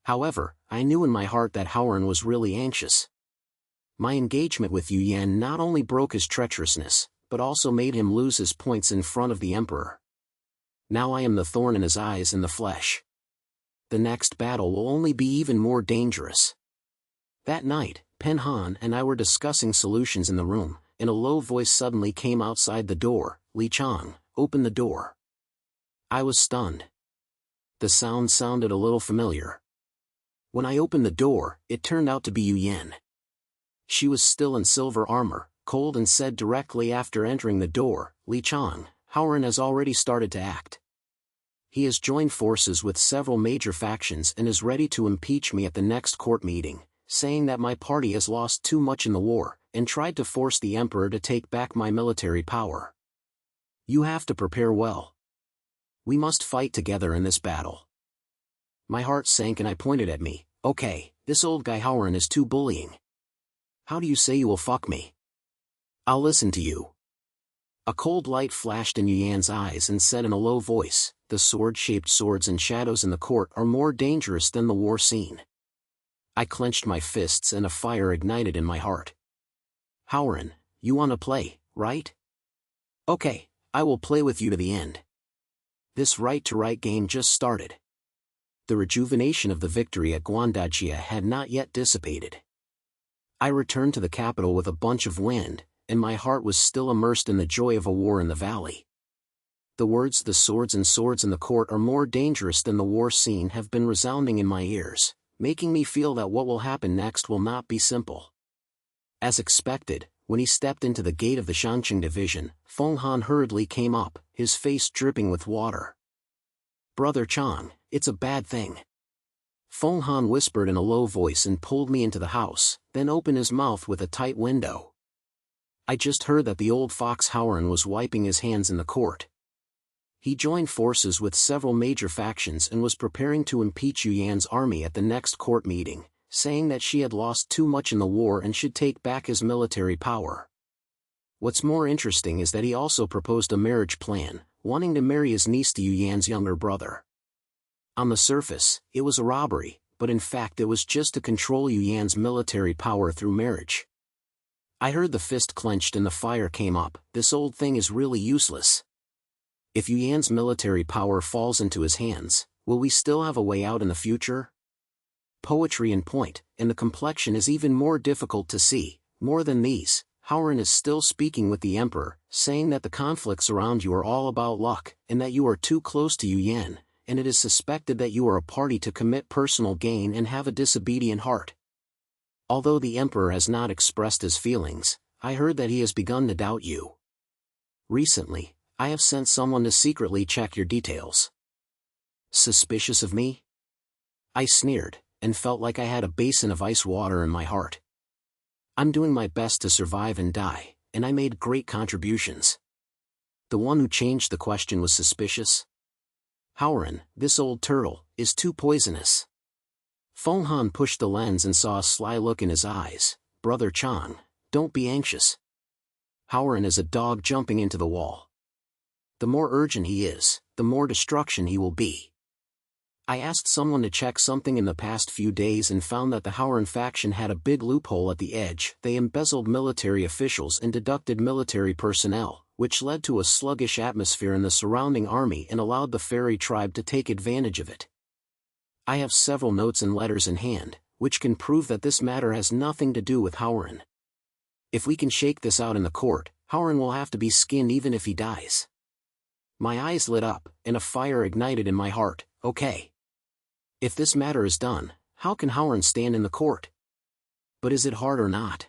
However, I knew in my heart that Howard was really anxious. My engagement with Yu Yan not only broke his treacherousness, but also made him lose his points in front of the emperor. Now I am the thorn in his eyes in the flesh. The next battle will only be even more dangerous. That night, Pen Han and I were discussing solutions in the room, and a low voice suddenly came outside the door. Li Qiang, open the door. I was stunned. The sound sounded a little familiar. When I opened the door, it turned out to be Yu Yan. She was still in silver armor, cold, and said directly after entering the door, Li Qiang, Howard has already started to act. He has joined forces with several major factions and is ready to impeach me at the next court meeting, saying that my party has lost too much in the war, and tried to force the emperor to take back my military power. You have to prepare well. We must fight together in this battle. My heart sank and I pointed at me. Okay, this old guy Howard is too bullying. How do you say you will fuck me? I'll listen to you. A cold light flashed in Yu Yan's eyes and said in a low voice, the sword-shaped swords and shadows in the court are more dangerous than the war scene. I clenched my fists and a fire ignited in my heart. Howard, you want to play, right? Okay, I will play with you to the end. This right-to-right game just started. The rejuvenation of the victory at Guandajia had not yet dissipated. I returned to the capital with a bunch of wind, and my heart was still immersed in the joy of a war in the valley. The words "the swords and swords in the court are more dangerous than the war scene" have been resounding in my ears, making me feel that what will happen next will not be simple. As expected, when he stepped into the gate of the Shangqing division, Feng Han hurriedly came up, his face dripping with water. Brother Chang, it's a bad thing. Feng Han whispered in a low voice and pulled me into the house, then opened his mouth with a tight window. I just heard that the old fox Howard was wiping his hands in the court. He joined forces with several major factions and was preparing to impeach Yu Yan's army at the next court meeting, saying that she had lost too much in the war and should take back his military power. What's more interesting is that he also proposed a marriage plan, wanting to marry his niece to Yu Yan's younger brother. On the surface, it was a robbery, but in fact it was just to control Yu Yan's military power through marriage. I heard the fist clenched and the fire came up. This old thing is really useless. If Yu Yan's military power falls into his hands, will we still have a way out in the future? Poetry in point, and the complexion is even more difficult to see. More than these, Howard is still speaking with the emperor, saying that the conflicts around you are all about luck, and that you are too close to Yu Yan, and it is suspected that you are a party to commit personal gain and have a disobedient heart. Although the emperor has not expressed his feelings, I heard that he has begun to doubt you. Recently, I have sent someone to secretly check your details. Suspicious of me? I sneered, and felt like I had a basin of ice water in my heart. I'm doing my best to survive and die, and I made great contributions. The one who changed the question was suspicious. Howard, this old turtle, is too poisonous. Feng Han pushed the lens and saw a sly look in his eyes. Brother Chang, don't be anxious. Howard is a dog jumping into the wall. The more urgent he is, the more destruction he will be. I asked someone to check something in the past few days and found that the Howard faction had a big loophole at the edge. They embezzled military officials and deducted military personnel, which led to a sluggish atmosphere in the surrounding army and allowed the fairy tribe to take advantage of it. I have several notes and letters in hand, which can prove that this matter has nothing to do with Howard. If we can shake this out in the court, Howard will have to be skinned even if he dies. My eyes lit up, and a fire ignited in my heart. Okay. If this matter is done, how can Howard stand in the court? But is it hard or not?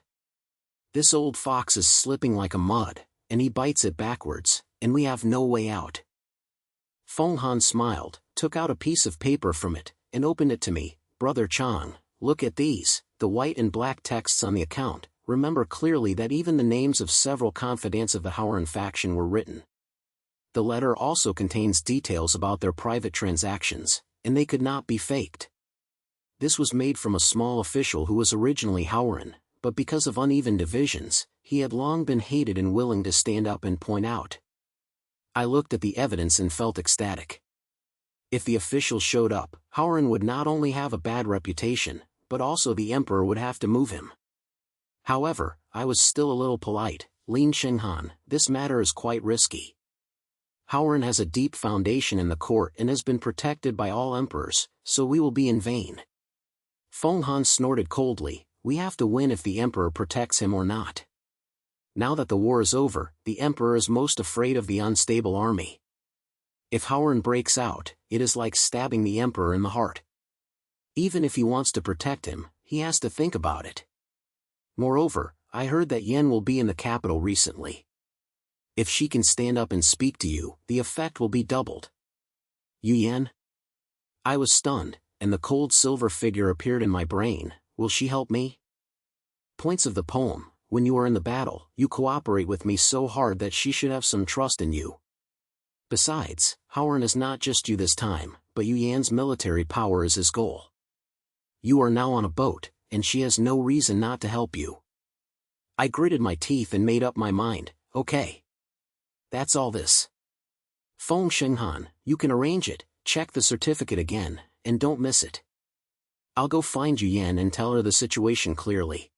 This old fox is slipping like a mud, and he bites it backwards, and we have no way out. Feng Han smiled, took out a piece of paper from it, and opened it to me. Brother Chang, look at these, the white and black texts on the account. Remember clearly that even the names of several confidants of the Howard faction were written. The letter also contains details about their private transactions, and they could not be faked. This was made from a small official who was originally Howard, but because of uneven divisions, he had long been hated and willing to stand up and point out. I looked at the evidence and felt ecstatic. If the officials showed up, Howard would not only have a bad reputation, but also the emperor would have to move him. However, I was still a little polite. Li Qiang, this matter is quite risky. Howard has a deep foundation in the court and has been protected by all emperors, so we will be in vain. Feng Han snorted coldly, we have to win if the emperor protects him or not. Now that the war is over, the emperor is most afraid of the unstable army. If Howard breaks out, it is like stabbing the emperor in the heart. Even if he wants to protect him, he has to think about it. Moreover, I heard that Yan will be in the capital recently. If she can stand up and speak to you, the effect will be doubled. Yan? I was stunned, and the cold silver figure appeared in my brain. Will she help me? Points of the poem. When you are in the battle, you cooperate with me so hard that she should have some trust in you. Besides, Howard is not just you this time, but Yan's military power is his goal. You are now on a boat, and she has no reason not to help you. I gritted my teeth and made up my mind, okay. That's all this. Feng Qiang, you can arrange it, check the certificate again, and don't miss it. I'll go find Yan and tell her the situation clearly.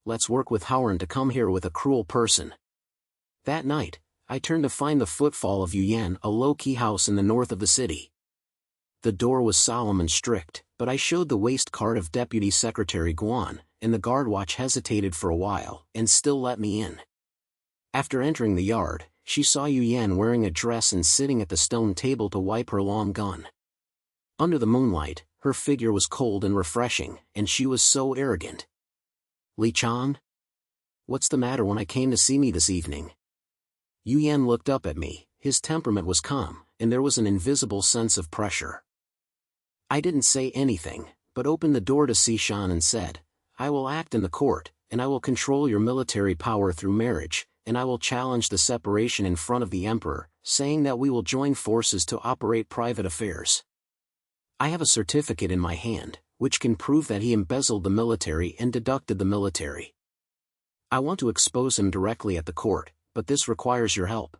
Let's work with Howard to come here with a cruel person. That night, I turned to find the footfall of Yan, a low-key house in the north of the city. The door was solemn and strict, but I showed the waist card of Deputy Secretary Guan, and the guard watch hesitated for a while, and still let me in. After entering the yard, she saw Yan wearing a dress and sitting at the stone table to wipe her long gun. Under the moonlight, her figure was cold and refreshing, and she was so arrogant. Li Qiang? What's the matter when I came to see me this evening? Yan looked up at me, his temperament was calm, and there was an invisible sense of pressure. I didn't say anything, but opened the door to Shan and said, I will act in the court, and I will control your military power through marriage, and I will challenge the separation in front of the emperor, saying that we will join forces to operate private affairs. I have a certificate in my hand, which can prove that he embezzled the military and deducted the military. I want to expose him directly at the court, but this requires your help.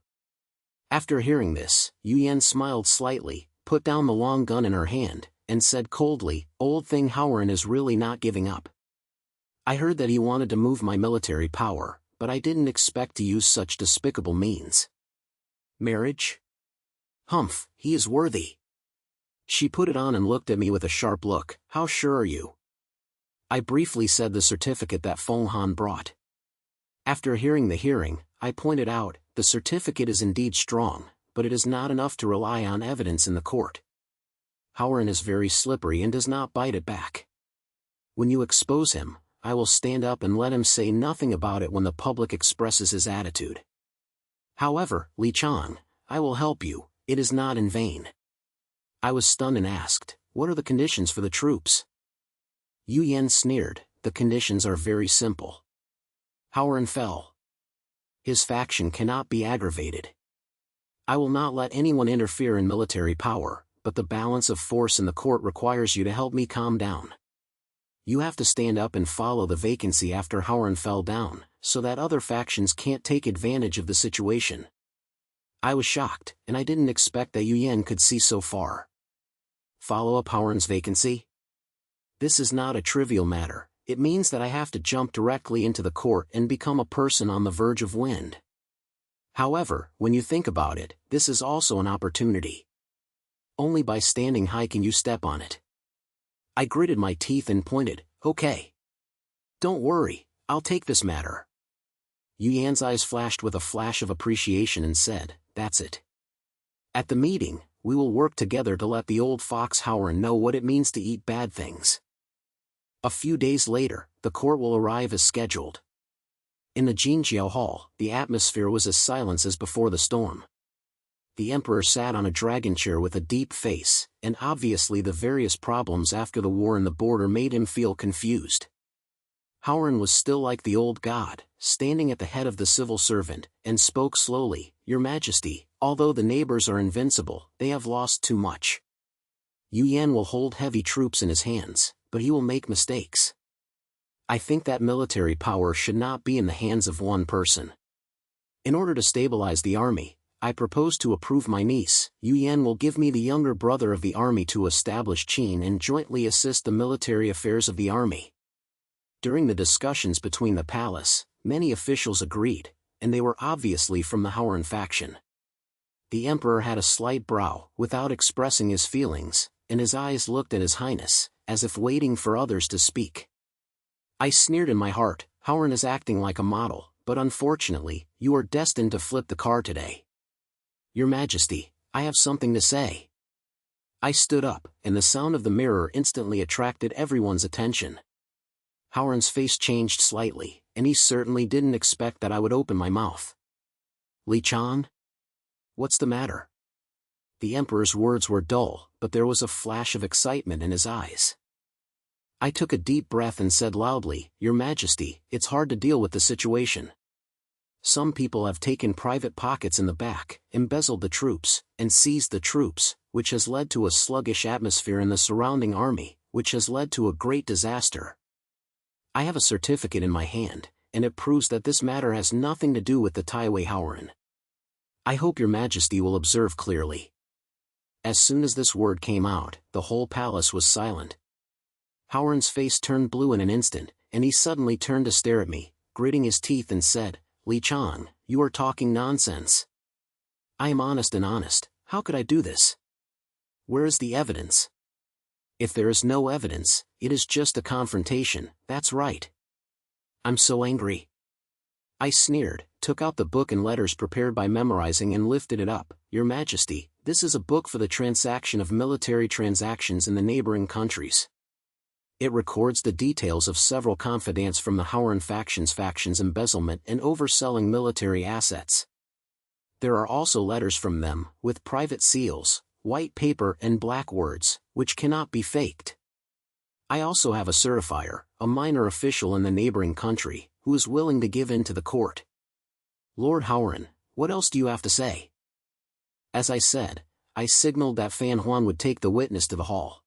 After hearing this, Yan smiled slightly, put down the long gun in her hand, and said coldly, Old thing Howard is really not giving up. I heard that he wanted to move my military power, but I didn't expect to use such despicable means. Marriage? Humph, he is worthy. She put it on and looked at me with a sharp look, how sure are you? I briefly said the certificate that Feng Han brought. After hearing the hearing, I pointed out, the certificate is indeed strong, but it is not enough to rely on evidence in the court. Howard is very slippery and does not bite it back. When you expose him, I will stand up and let him say nothing about it when the public expresses his attitude. However, Li Qiang, I will help you, it is not in vain. I was stunned and asked, what are the conditions for the troops? Yan sneered, the conditions are very simple. Howard fell. His faction cannot be aggravated. I will not let anyone interfere in military power, but the balance of force in the court requires you to help me calm down. You have to stand up and follow the vacancy after Howard fell down, so that other factions can't take advantage of the situation. I was shocked, and I didn't expect that Yan could see so far. Follow up Howard's vacancy? This is not a trivial matter, it means that I have to jump directly into the court and become a person on the verge of wind. However, when you think about it, this is also an opportunity. Only by standing high can you step on it. I gritted my teeth and pointed, okay. Don't worry, I'll take this matter. Yan's eyes flashed with a flash of appreciation and said, that's it. At the meeting, we will work together to let the old fox Howard know what it means to eat bad things. A few days later, the court will arrive as scheduled. In the Jinjiao Hall, the atmosphere was as silent as before the storm. The emperor sat on a dragon chair with a deep face, and obviously the various problems after the war in the border made him feel confused. Howard was still like the old god, standing at the head of the civil servant, and spoke slowly, Your Majesty, although the neighbors are invincible, they have lost too much. Yan will hold heavy troops in his hands, but he will make mistakes. I think that military power should not be in the hands of one person. In order to stabilize the army, I propose to approve my niece. Yu Yan will give me the younger brother of the army to establish Qin and jointly assist the military affairs of the army. During the discussions between the palace, many officials agreed, and they were obviously from the Howren faction. The emperor had a slight brow, without expressing his feelings, and his eyes looked at His Highness, as if waiting for others to speak. I sneered in my heart, Howren is acting like a model, but unfortunately, you are destined to flip the car today. Your Majesty, I have something to say. I stood up, and the sound of the mirror instantly attracted everyone's attention. Howren's face changed slightly, and he certainly didn't expect that I would open my mouth. Li Qiang? What's the matter? The emperor's words were dull, but there was a flash of excitement in his eyes. I took a deep breath and said loudly, Your Majesty, it's hard to deal with the situation. Some people have taken private pockets in the back, embezzled the troops, and seized the troops, which has led to a sluggish atmosphere in the surrounding army, which has led to a great disaster. I have a certificate in my hand, and it proves that this matter has nothing to do with the Taiwei Howren. I hope Your Majesty will observe clearly. As soon as this word came out, the whole palace was silent. Howren's face turned blue in an instant, and he suddenly turned to stare at me, gritting his teeth and said, Li Qiang, you are talking nonsense. I am honest and honest, how could I do this? Where is the evidence? If there is no evidence, it is just a confrontation, that's right. I'm so angry. I sneered, took out the book and letters prepared by memorizing and lifted it up. Your Majesty, this is a book for the transaction of military transactions in the neighboring countries. It records the details of several confidants from the Howren faction's embezzlement and overselling military assets. There are also letters from them, with private seals, white paper and black words, which cannot be faked. I also have a certifier, a minor official in the neighboring country, who is willing to give in to the court. Lord Howren, what else do you have to say? As I said, I signaled that Fan Huan would take the witness to the hall.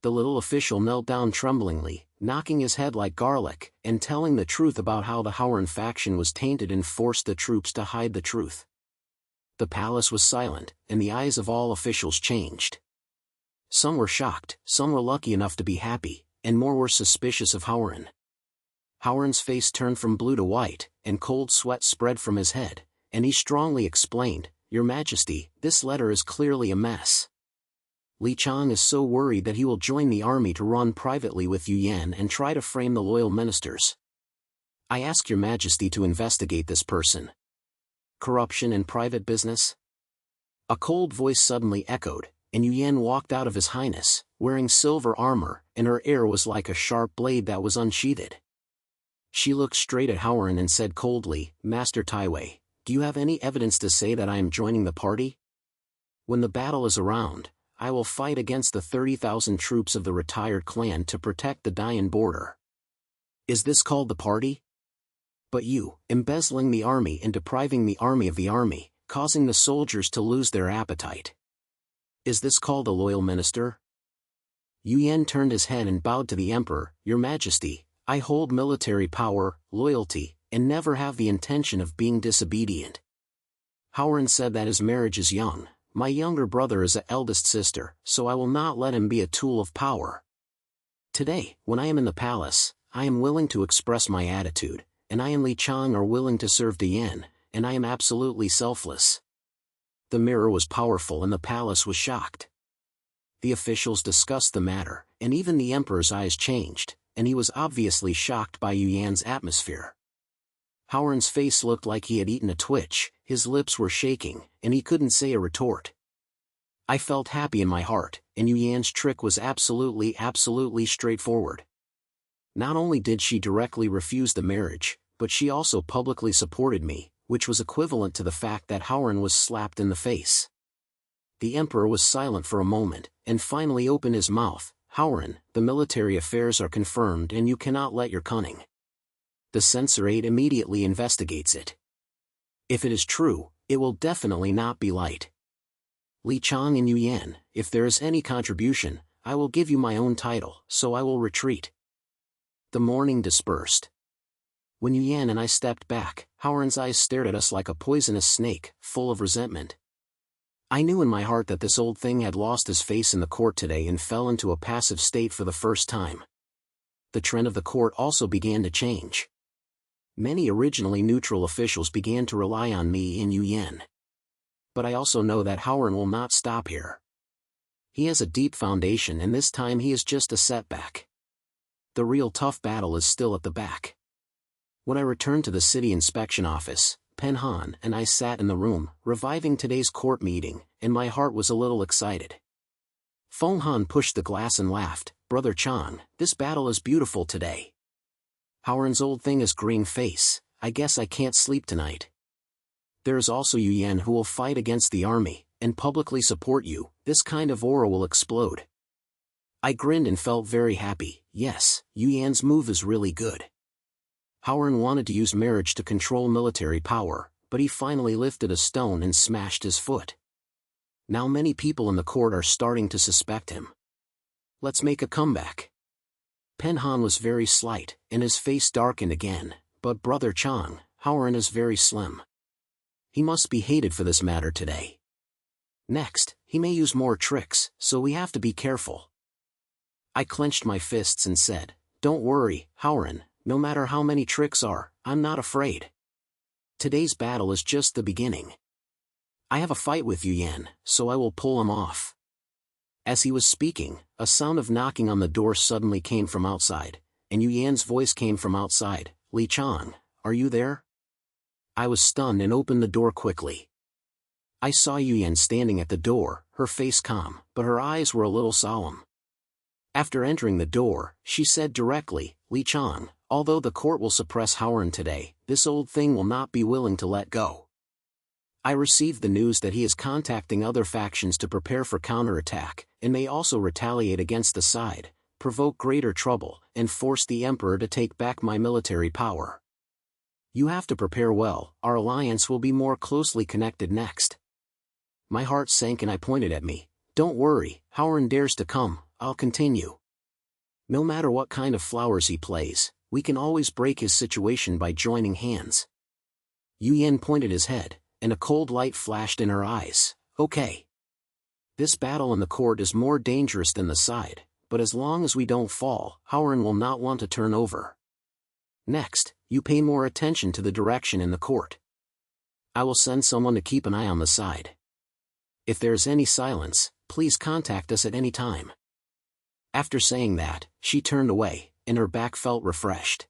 The little official knelt down tremblingly, knocking his head like garlic, and telling the truth about how the Howren faction was tainted and forced the troops to hide the truth. The palace was silent, and the eyes of all officials changed. Some were shocked, some were lucky enough to be happy, and more were suspicious of Howren. Howren's face turned from blue to white, and cold sweat spread from his head, and he strongly explained, Your Majesty, this letter is clearly a mess. Li Qiang is so worried that he will join the army to run privately with Yu Yan and try to frame the loyal ministers. I ask Your Majesty to investigate this person. Corruption in private business? A cold voice suddenly echoed, and Yu Yan walked out of His Highness, wearing silver armor, and her air was like a sharp blade that was unsheathed. She looked straight at Howren and said coldly, Master Taiwei, do you have any evidence to say that I am joining the party? When the battle is around, I will fight against the 30,000 troops of the retired clan to protect the Dian border. Is this called the party? But you, embezzling the army and depriving the army of the army, causing the soldiers to lose their appetite. Is this called a loyal minister? Yu Yan turned his head and bowed to the emperor, Your Majesty, I hold military power, loyalty, and never have the intention of being disobedient. Howren said that his marriage is young. My younger brother is a eldest sister, so I will not let him be a tool of power. Today, when I am in the palace, I am willing to express my attitude, and I and Li Qiang are willing to serve Dian, and I am absolutely selfless. The mirror was powerful and the palace was shocked. The officials discussed the matter, and even the emperor's eyes changed, and he was obviously shocked by Yu Yan's atmosphere. Howren's face looked like he had eaten a twitch, his lips were shaking, and he couldn't say a retort. I felt happy in my heart, and Yu Yan's trick was absolutely straightforward. Not only did she directly refuse the marriage, but she also publicly supported me, which was equivalent to the fact that Howren was slapped in the face. The emperor was silent for a moment, and finally opened his mouth, Howren, the military affairs are confirmed and you cannot let your cunning. The censorate immediately investigates it. If it is true, it will definitely not be light. Li Qiang and Yu Yan, if there is any contribution, I will give you my own title, so I will retreat. The mourning dispersed. When Yu Yan and I stepped back, Howren's eyes stared at us like a poisonous snake, full of resentment. I knew in my heart that this old thing had lost his face in the court today and fell into a passive state for the first time. The trend of the court also began to change. Many originally neutral officials began to rely on me and Yu Yan. But I also know that Howren will not stop here. He has a deep foundation, and this time he is just a setback. The real tough battle is still at the back. When I returned to the city inspection office, Pen Han and I sat in the room, reviving today's court meeting, and my heart was a little excited. Feng Han pushed the glass and laughed. "Brother Qiang, this battle is beautiful today. Howren's old thing is green face. I guess I can't sleep tonight. There is also Yu Yan who will fight against the army, and publicly support you. This kind of aura will explode." I grinned and felt very happy. Yes, Yu Yan's move is really good. Howren wanted to use marriage to control military power, but he finally lifted a stone and smashed his foot. Now many people in the court are starting to suspect him. Let's make a comeback. Pen Han was very slight, and his face darkened again, but Brother Qiang, Howren is very slim. He must be hated for this matter today. Next, he may use more tricks, so we have to be careful. I clenched my fists and said, "Don't worry, Howren, no matter how many tricks are, I'm not afraid. Today's battle is just the beginning. I have a fight with Yu Yan, so I will pull him off." As he was speaking, a sound of knocking on the door suddenly came from outside, and Yu Yan's voice came from outside. "Li Qiang, are you there?" I was stunned and opened the door quickly. I saw Yu Yan standing at the door, her face calm, but her eyes were a little solemn. After entering the door, she said directly, "Li Qiang, although the court will suppress Howren today, this old thing will not be willing to let go. I received the news that he is contacting other factions to prepare for counterattack, and may also retaliate against the side, provoke greater trouble, and force the Emperor to take back my military power. You have to prepare well, our alliance will be more closely connected next." My heart sank and I pointed at me. "Don't worry, Howren dares to come, I'll continue. No matter what kind of flowers he plays, we can always break his situation by joining hands." Yu Yan pointed his head, and a cold light flashed in her eyes. "Okay. This battle in the court is more dangerous than the side, but as long as we don't fall, Howren will not want to turn over. Next, you pay more attention to the direction in the court. I will send someone to keep an eye on the side. If there is any silence, please contact us at any time." After saying that, she turned away, and her back felt refreshed.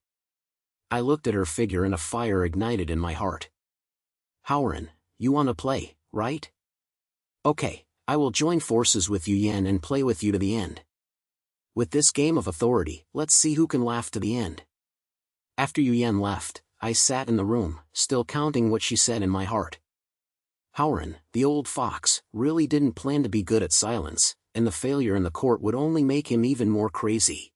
I looked at her figure and a fire ignited in my heart. "Howren, you want to play, right? Okay, I will join forces with Yu Yan and play with you to the end. With this game of authority, let's see who can laugh to the end." After Yu Yan left, I sat in the room, still counting what she said in my heart. Howren, the old fox, really didn't plan to be good at silence, and the failure in the court would only make him even more crazy.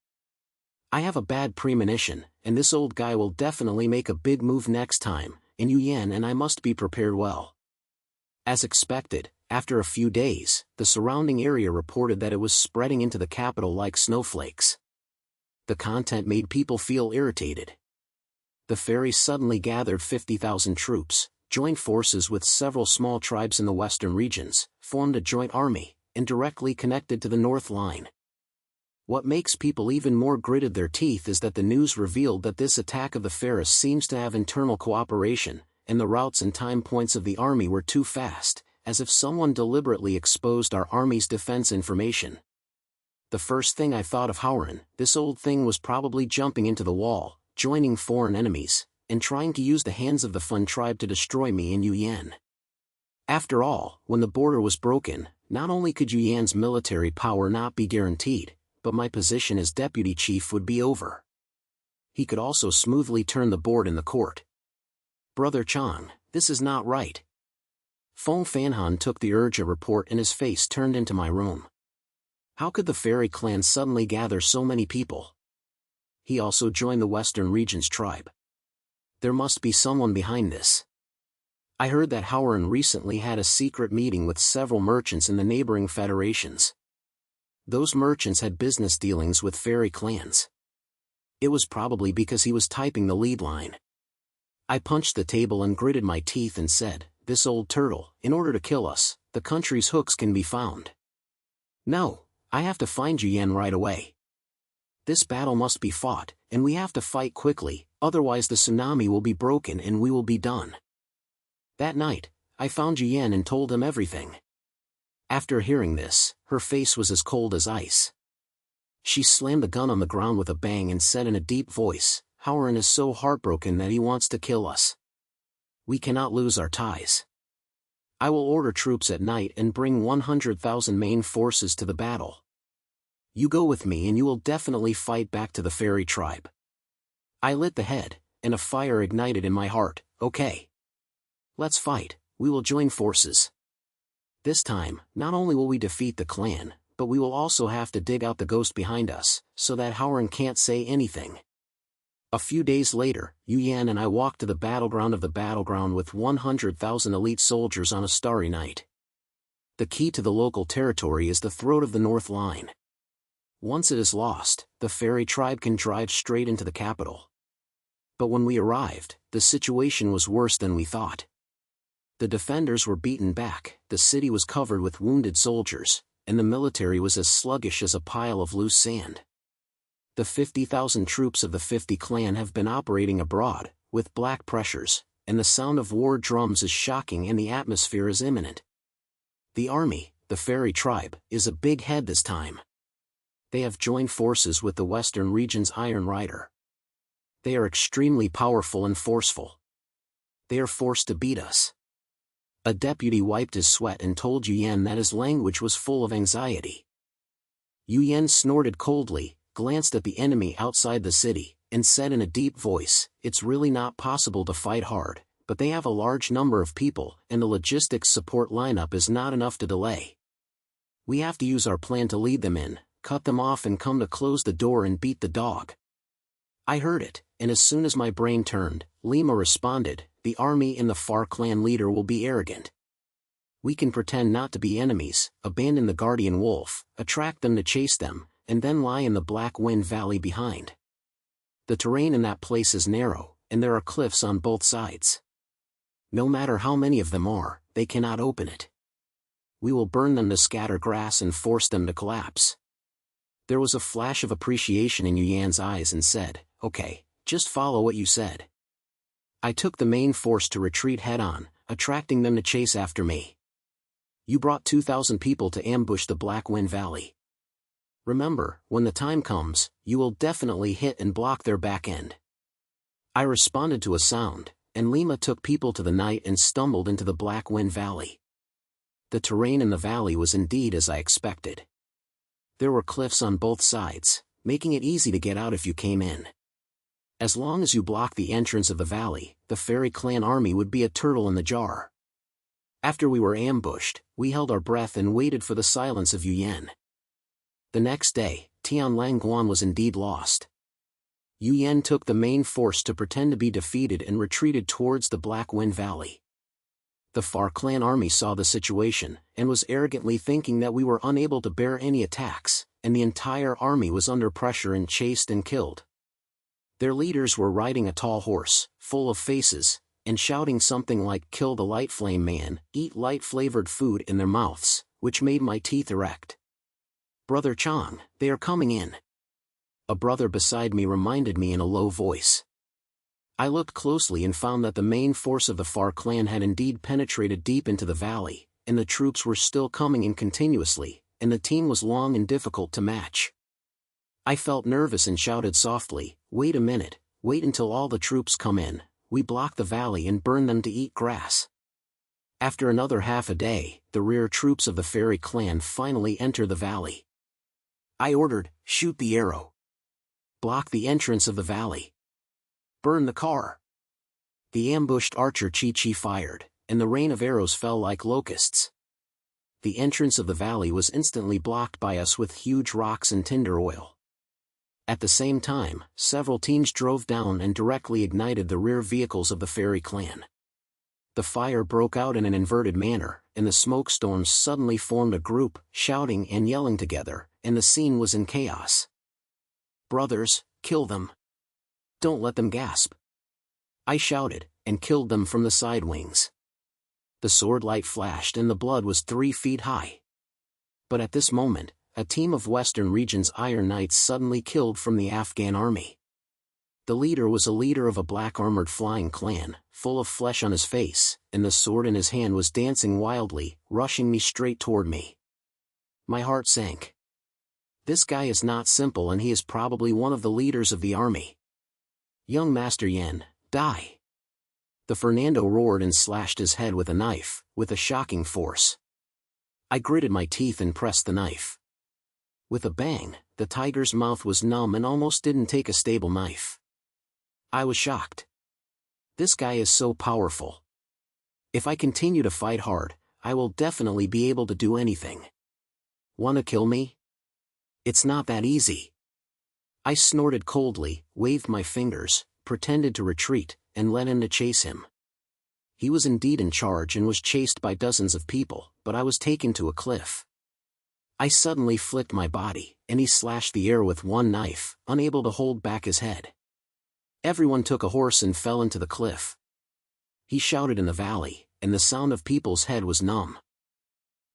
I have a bad premonition, and this old guy will definitely make a big move next time, and Yu Yan and I must be prepared well. As expected, after a few days, the surrounding area reported that it was spreading into the capital like snowflakes. The content made people feel irritated. The fairies suddenly gathered 50,000 troops, joined forces with several small tribes in the western regions, formed a joint army, and directly connected to the North Line. What makes people even more gritted their teeth is that the news revealed that this attack of the Ferris seems to have internal cooperation, and the routes and time points of the army were too fast, as if someone deliberately exposed our army's defense information. The first thing I thought of Howren, this old thing was probably jumping into the wall, joining foreign enemies, and trying to use the hands of the Fun tribe to destroy me and Yu Yan. After all, when the border was broken, not only could Yu Yan's military power not be guaranteed, but my position as deputy chief would be over. He could also smoothly turn the board in the court. "Brother Qiang, this is not right." Feng Fanhan took the urge report and his face turned into my room. How could the fairy clan suddenly gather so many people? He also joined the Western Region's tribe. There must be someone behind this. I heard that Howren recently had a secret meeting with several merchants in the neighboring federations. Those merchants had business dealings with fairy clans. It was probably because he was typing the lead line. I punched the table and gritted my teeth and said, "This old turtle, in order to kill us, the country's hooks can be found. No, I have to find Yu Yan right away. This battle must be fought, and we have to fight quickly, otherwise the tsunami will be broken and we will be done." That night, I found Yu Yan and told him everything. After hearing this, her face was as cold as ice. She slammed the gun on the ground with a bang and said in a deep voice, "Howard is so heartbroken that he wants to kill us. We cannot lose our ties. I will order troops at night and bring 100,000 main forces to the battle. You go with me and you will definitely fight back to the fairy tribe." I lit the head, and a fire ignited in my heart. "Okay. Let's fight, we will join forces. This time, not only will we defeat the clan, but we will also have to dig out the ghost behind us, so that Howard can't say anything." A few days later, Yu Yan and I walked to the battleground with 100,000 elite soldiers on a starry night. The key to the local territory is the throat of the North Line. Once it is lost, the fairy tribe can drive straight into the capital. But when we arrived, the situation was worse than we thought. The defenders were beaten back, the city was covered with wounded soldiers, and the military was as sluggish as a pile of loose sand. The 50,000 troops of the 50 clan have been operating abroad, with black pressures, and the sound of war drums is shocking and the atmosphere is imminent. The army, the fairy tribe, is a big head this time. They have joined forces with the Western region's Iron Rider. They are extremely powerful and forceful. They are forced to beat us. A deputy wiped his sweat and told Yu Yan that his language was full of anxiety. Yu Yan snorted coldly, glanced at the enemy outside the city, and said in a deep voice, "It's really not possible to fight hard, but they have a large number of people, and the logistics support lineup is not enough to delay. We have to use our plan to lead them in, cut them off and come to close the door and beat the dog." I heard it, and as soon as my brain turned, Lima responded, "The army and the Far clan leader will be arrogant. We can pretend not to be enemies, abandon the guardian wolf, attract them to chase them, and then lie in the Black Wind Valley behind. The terrain in that place is narrow, and there are cliffs on both sides. No matter how many of them are, they cannot open it. We will burn them to scatter grass and force them to collapse." There was a flash of appreciation in Yu Yan's eyes and said, "Okay, just follow what you said." I took the main force to retreat head-on, attracting them to chase after me. You brought 2,000 people to ambush the Black Wind Valley. Remember, when the time comes, you will definitely hit and block their back end. I responded to a sound, and Lima took people to the night and stumbled into the Black Wind Valley. The terrain in the valley was indeed as I expected. There were cliffs on both sides, making it easy to get out if you came in. As long as you blocked the entrance of the valley, the fairy clan army would be a turtle in the jar. After we were ambushed, we held our breath and waited for the silence of Yu Yan. The next day, Tianlangguan was indeed lost. Yu Yan took the main force to pretend to be defeated and retreated towards the Black Wind Valley. The Far clan army saw the situation, and was arrogantly thinking that we were unable to bear any attacks, and the entire army was under pressure and chased and killed. Their leaders were riding a tall horse, full of faces, and shouting something like "Kill the light flame man, eat light-flavored food" in their mouths, which made my teeth erect. "Brother Chang, they are coming in." A brother beside me reminded me in a low voice. I looked closely and found that the main force of the Far clan had indeed penetrated deep into the valley, and the troops were still coming in continuously, and the team was long and difficult to match. I felt nervous and shouted softly, "Wait a minute, wait until all the troops come in, we block the valley and burn them to eat grass." After another half a day, the rear troops of the fairy clan finally enter the valley. I ordered, "Shoot the arrow. Block the entrance of the valley. Burn the car." The ambushed archer Chi fired, and the rain of arrows fell like locusts. The entrance of the valley was instantly blocked by us with huge rocks and tinder oil. At the same time, several teams drove down and directly ignited the rear vehicles of the fairy clan. The fire broke out in an inverted manner, and the smoke storms suddenly formed a group, shouting and yelling together, and the scene was in chaos. "Brothers, kill them. Don't let them gasp," I shouted, and killed them from the side wings. The sword light flashed and the blood was 3 feet high. But at this moment, a team of Western Region's Iron Knights suddenly killed from the Afghan army. The leader was a leader of a black armored flying clan, full of flesh on his face, and the sword in his hand was dancing wildly, rushing me straight toward me. My heart sank. This guy is not simple and he is probably one of the leaders of the army. "Young Master Yan, die!" The Fernando roared and slashed his head with a knife, with a shocking force. I gritted my teeth and pressed the knife. With a bang, the tiger's mouth was numb and almost didn't take a stable knife. I was shocked. This guy is so powerful. If I continue to fight hard, I will definitely be able to do anything. "Wanna kill me? It's not that easy." I snorted coldly, waved my fingers, pretended to retreat, and led him to chase him. He was indeed in charge and was chased by dozens of people, but I was taken to a cliff. I suddenly flicked my body, and he slashed the air with one knife, unable to hold back his head. Everyone took a horse and fell into the cliff. He shouted in the valley, and the sound of people's head was numb.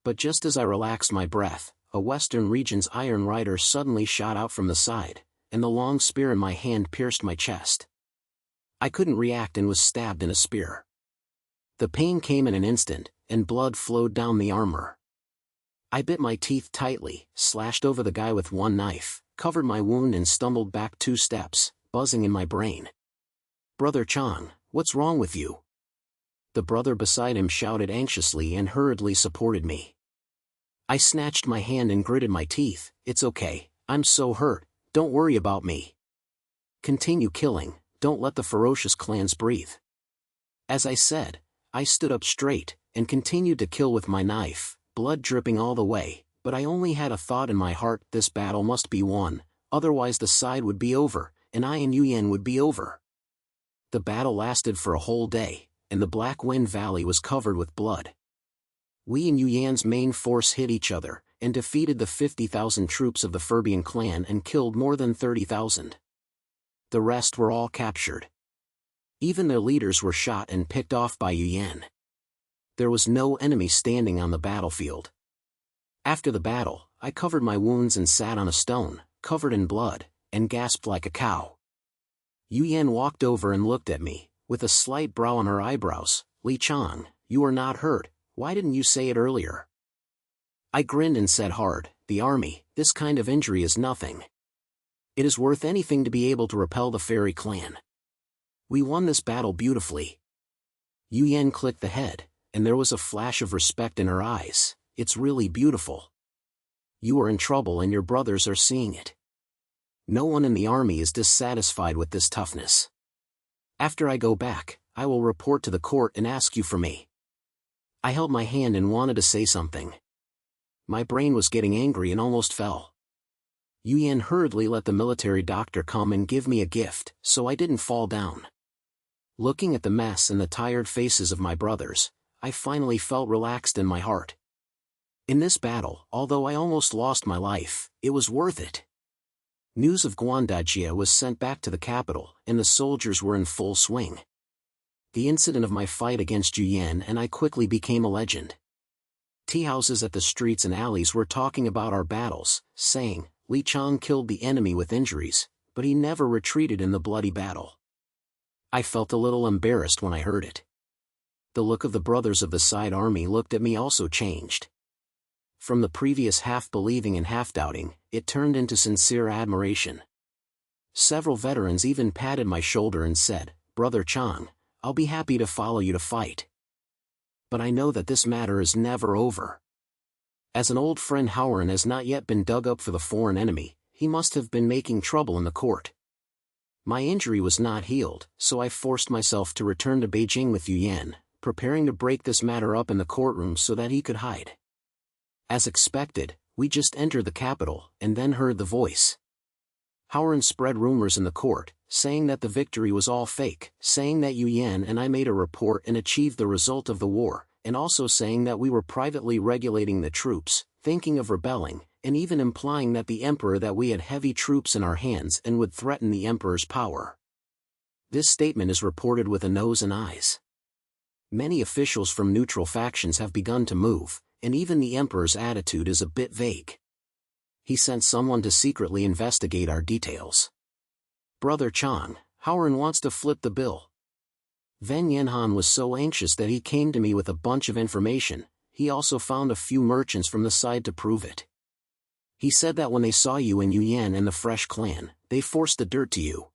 But just as I relaxed my breath, a Western Region's Iron Rider suddenly shot out from the side, and the long spear in my hand pierced my chest. I couldn't react and was stabbed in a spear. The pain came in an instant, and blood flowed down the armor. I bit my teeth tightly, slashed over the guy with one knife, covered my wound and stumbled back 2 steps, buzzing in my brain. "Brother Qiang, what's wrong with you?" The brother beside him shouted anxiously and hurriedly supported me. I snatched my hand and gritted my teeth. "It's okay, I'm so hurt, don't worry about me. Continue killing, don't let the ferocious clans breathe." As I said, I stood up straight, and continued to kill with my knife, blood dripping all the way, but I only had a thought in my heart: this battle must be won, otherwise the side would be over, and I and Yan would be over. The battle lasted for a whole day, and the Black Wind Valley was covered with blood. We and Yan's main force hit each other, and defeated the 50,000 troops of the Furbian clan and killed more than 30,000. The rest were all captured. Even their leaders were shot and picked off by Yan. There was no enemy standing on the battlefield. After the battle, I covered my wounds and sat on a stone, covered in blood, and gasped like a cow. Yan walked over and looked at me, with a slight brow on her eyebrows. "Li Qiang, you are not hurt, why didn't you say it earlier?" I grinned and said hard, "The army, this kind of injury is nothing. It is worth anything to be able to repel the fairy clan. We won this battle beautifully." Yan clicked the head, and there was a flash of respect in her eyes. "It's really beautiful. You are in trouble and your brothers are seeing it. No one in the army is dissatisfied with this toughness. After I go back, I will report to the court and ask you for me." I held my hand and wanted to say something. My brain was getting angry and almost fell. Yan hurriedly let the military doctor come and give me a gift, so I didn't fall down. Looking at the mess and the tired faces of my brothers, I finally felt relaxed in my heart. In this battle, although I almost lost my life, it was worth it. News of Guandajia was sent back to the capital, and the soldiers were in full swing. The incident of my fight against Yan and I quickly became a legend. Tea houses at the streets and alleys were talking about our battles, saying, "Li Qiang killed the enemy with injuries, but he never retreated in the bloody battle." I felt a little embarrassed when I heard it. The look of the brothers of the side army looked at me also changed. From the previous half-believing and half-doubting, it turned into sincere admiration. Several veterans even patted my shoulder and said, "Brother Qiang, I'll be happy to follow you to fight. But I know that this matter is never over." As an old friend, Howard has not yet been dug up for the foreign enemy, he must have been making trouble in the court. My injury was not healed, so I forced myself to return to Beijing with Yan, preparing to break this matter up in the courtroom so that he could hide. As expected, we just entered the capital, and then heard the voice. Howard spread rumors in the court, saying that the victory was all fake, saying that Yan and I made a report and achieved the result of the war, and also saying that we were privately regulating the troops, thinking of rebelling, and even implying that the emperor that we had heavy troops in our hands and would threaten the emperor's power. This statement is reported with a nose and eyes. Many officials from neutral factions have begun to move, and even the emperor's attitude is a bit vague. He sent someone to secretly investigate our details. Brother Qiang, Howren wants to flip the bill. Ven Yanhan was so anxious that he came to me with a bunch of information. He also found a few merchants from the side to prove it. He said that when they saw you in Yuyan and the Fresh clan, they forced the dirt to you.